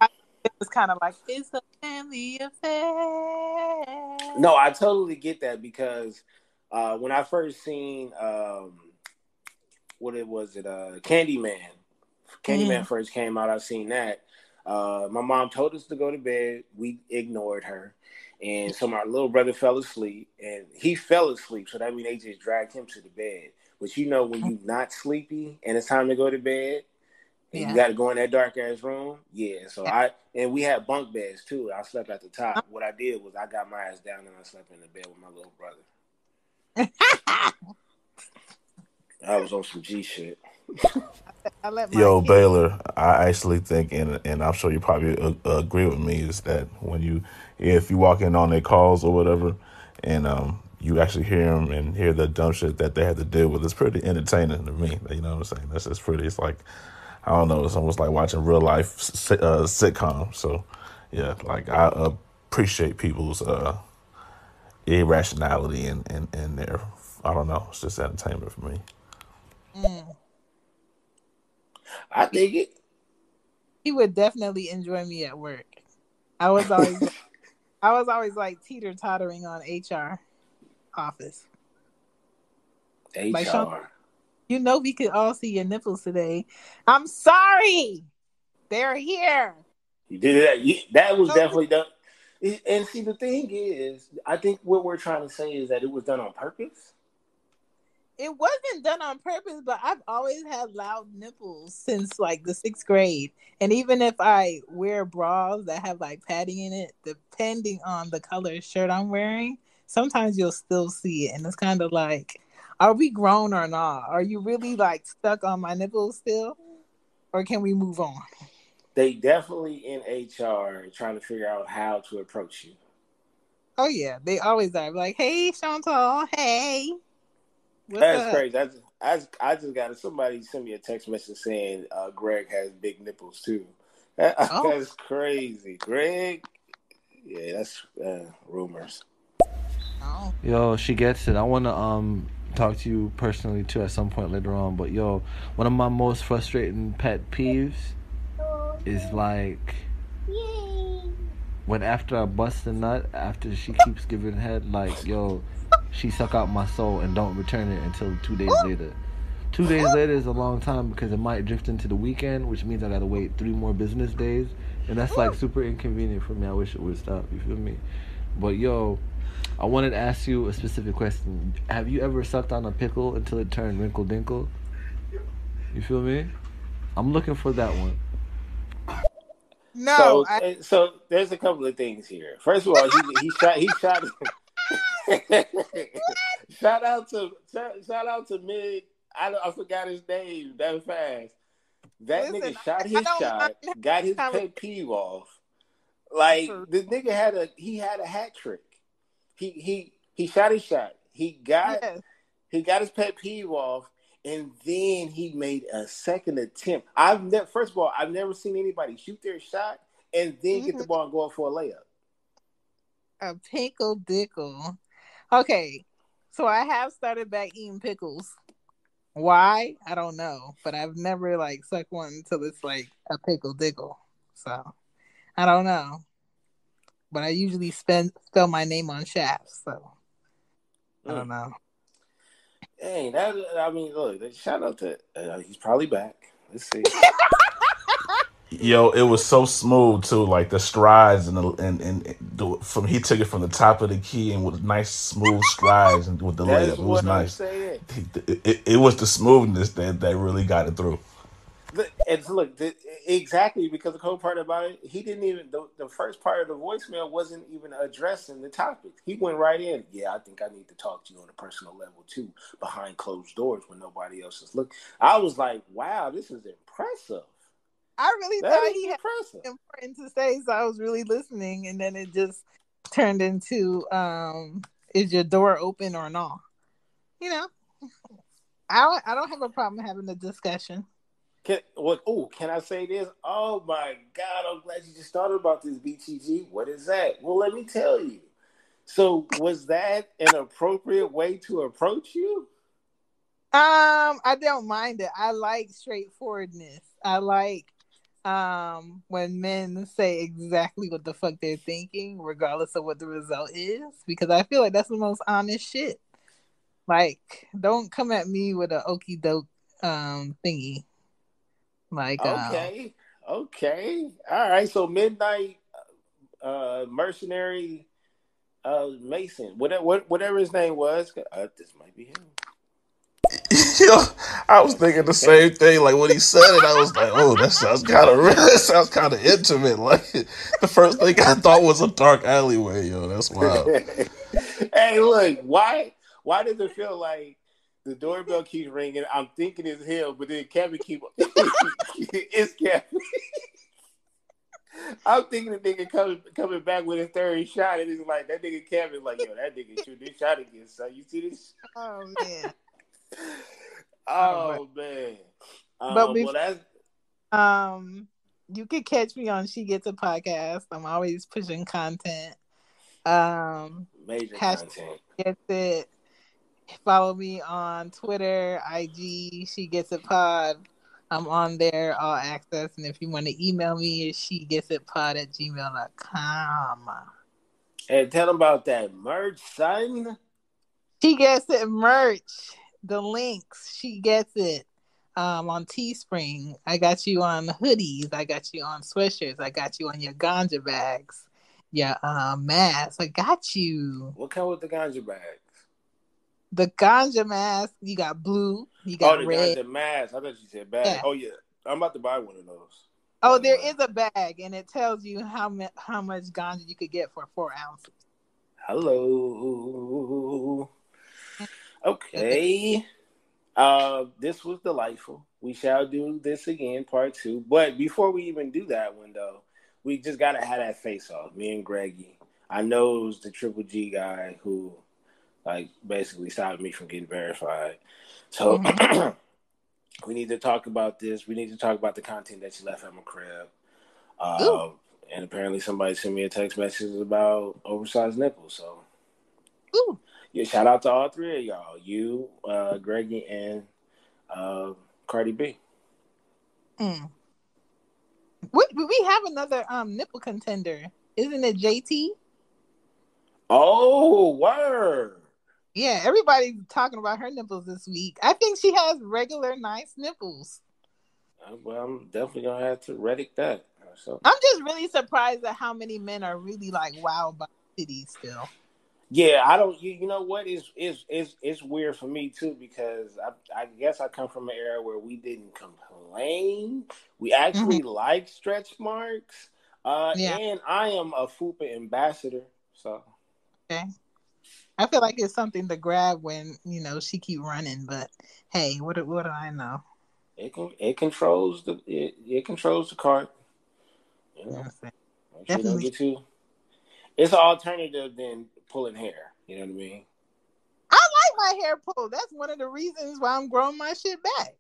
it's kind of like it's a family affair. No, I totally get that because when I first seen what it was it Candyman. Candyman Mm. first came out, I seen that. My mom told us to go to bed. We ignored her. And so my little brother fell asleep and he fell asleep. So that means they just dragged him to the bed. But you know when you not sleepy and it's time to go to bed and you Yeah. got to go in that dark ass room. Yeah. So and we had bunk beds too. I slept at the top. What I did was I got my ass down and I slept in the bed with my little brother. I was on some G shit. I let my Yo, kids. Baylor, I actually think, and I'm sure you probably agree with me, is that if you walk in on their calls or whatever, and you actually hear them and hear the dumb shit that they had to deal with, it's pretty entertaining to me. You know what I'm saying? That's just pretty. It's like, I don't know, it's almost like watching real life sitcom. So, yeah, like I appreciate people's irrationality and their, I don't know, it's just entertainment for me. Mm, I dig it. he would definitely enjoy me at work. I was always, I was always like teeter tottering on HR office. Like Sean, HR. you know, we could all see your nipples today. I'm sorry, they're here. You did that. That was No, definitely done. And see, the thing is, I think what we're trying to say is that it was done on purpose. it wasn't done on purpose, but I've always had loud nipples since like the 6th grade. And even if I wear bras that have like padding in it, depending on the color shirt I'm wearing, sometimes you'll still see it. And it's kind of like, are we grown or not? Are you really like stuck on my nipples still? Or can we move on? They definitely in HR trying to figure out how to approach you. Oh, yeah. They always are like, hey, Chantal, hey, what's That's up? crazy. I just got somebody send me a text message saying Greg has big nipples too. Oh, That's crazy, Greg. Yeah, that's rumors. oh. Yo, she gets it. I wanna talk to you personally too at some point later on. But yo, one of my most frustrating pet peeves is like when after I bust a nut, after she keeps giving head, like yo, she suck out my soul and don't return it until 2 days later. 2 days later is a long time because it might drift into the weekend, which means I gotta wait 3 more business days, and that's like super inconvenient for me. I wish it would stop. You feel me? But yo, I wanted to ask you a specific question. Have you ever sucked on a pickle until it turned wrinkle dinkle? You feel me? I'm looking for that one. No, So there's a couple of things here. First of all, he shot shout out to Mig. I forgot his name that fast. That listen, nigga shot I his don't shot, mind got his having pet peeve off. Like for the nigga had a hat trick. He shot his shot. yes. He got his pet peeve off, and then he made a second attempt. First of all, I've never seen anybody shoot their shot and then get Hmm. the ball and go up for a layup. A pickle dickle. Okay, so I have started back eating pickles. Why? I don't know, but I've never like sucked one until it's like a pickle dickle. So I don't know, but I usually spell my name on shafts. So I Mm. don't know. Hey, I mean, look, shout out to he's probably back. Let's see. Yo, it was so smooth too, like the strides from he took it from the top of the key and with nice smooth strides and with the layup, That's it was what I'm nice. saying. It was the smoothness that really got it through. And so look, exactly because the cool part about it, he didn't even the first part of the voicemail wasn't even addressing the topic. He went right in. Yeah, I think I need to talk to you on a personal level too, behind closed doors when nobody else is looking. I was like, wow, this is impressive. I really That thought is he had impressive. important to say, so I was really listening, and then it just turned into is your door open or not? You know, I don't have a problem having a discussion. Can I say this? Oh my God, I'm glad you just thought about this, BTG. What is that? Well, let me tell you. So, was that an appropriate way to approach you? I don't mind it. I like straightforwardness. I like when men say exactly what the fuck they're thinking, regardless of what the result is, because I feel like that's the most honest shit. Like, don't come at me with a okey doke thingy. Like, Okay, okay, all right. So, midnight mercenary Mason, whatever his name was. This might be him. Yo, I was Got the thinking the same thing. same thing. Like when he said it, I was like, "Oh, that sounds kind of real. That sounds kind of intimate." Like the first thing I thought was a dark alleyway. Yo, that's wild. Hey, look, why does it feel like the doorbell keeps ringing? I'm thinking it's him, but then Kevin keep it's Kevin. I'm thinking the nigga coming back with his third shot, and it's like that nigga Kevin, like, yo, that nigga shoot this shot again, son. You see this? oh man, oh but Oh man. but Well, before, that's um, you can catch me on She Gets a Podcast. I'm always pushing content. major Hashtag content. gets it. Follow me on Twitter, IG, She Gets It Pod. I'm on there, all access. And if you want to email me, it's shegetitpod@gmail.com. And tell them about that merch, son. She Gets It merch. The links, She Gets It. On Teespring. I got you on hoodies. I got you on sweatshirts. I got you on your ganja bags. Your mask. I got you. What come with the ganja bags? The ganja mask, you got blue, you Oh, got the red. ganja mask. I thought you said bag. Yeah. Oh yeah, I'm about to buy one of those. Oh, By the there way. is a bag, and it tells you how much ganja you could get for 4 ounces. Hello. Okay. This was delightful. We shall do this again, part 2. But before we even do that one, though, we just gotta have that face off. Me and Greggy. I know it was the Triple G guy who, like, basically stopped me from getting verified. So Mm-hmm. we need to talk about this. We need to talk about the content that you left at my crib. Ooh, And apparently somebody sent me a text message about oversized nipples. So ooh. yeah, shout out to all 3 of y'all. You, Greggy, and Cardi B. Mm. We have another nipple contender, isn't it? JT. Oh, word. Yeah, everybody's talking about her nipples this week. I think she has regular nice nipples. Well, I'm definitely gonna have to Reddit that. So I'm just really surprised at how many men are really like wowed by titties still. yeah, I don't. You know what is weird for me too because I guess I come from an era where we didn't complain. We Mm-hmm. actually like stretch marks. Yeah. And I am a FUPA ambassador. So Okay. I feel like it's something to grab when she keep running, but hey, what do I know? it controls it controls the cart. You You know what know, I'm saying? make sure you don't Definitely. get too. It's an alternative than pulling hair. You know what I mean? I like my hair pulled. That's one of the reasons why I'm growing my shit back.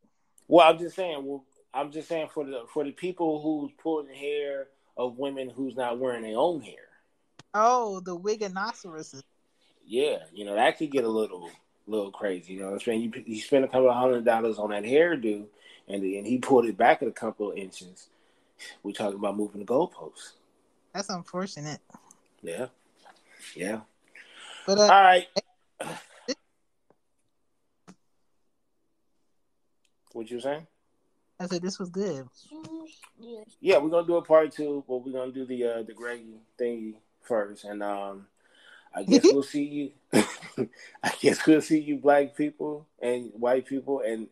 Well, I'm just saying. Well, I'm just saying for the people who's pulling hair of women who's not wearing their own hair. Oh, the wiganoceroses. Yeah, that could get a little crazy. You know what I'm saying? You spend a couple of $100 on that hairdo, and he pulled it back a couple of inches. We talking about moving the goalposts. That's unfortunate. Yeah, yeah. But All right. What you saying? I said this was good. Yeah, we're gonna do a part 2, but we're gonna do the Greggy thingy first, and I guess we'll see you. I guess we'll see you, black people and white people, and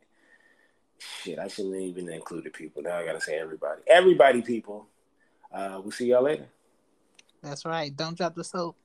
shit. I shouldn't even include people. Now I gotta say everybody. Everybody, people. We'll see y'all later. That's right. Don't drop the soap.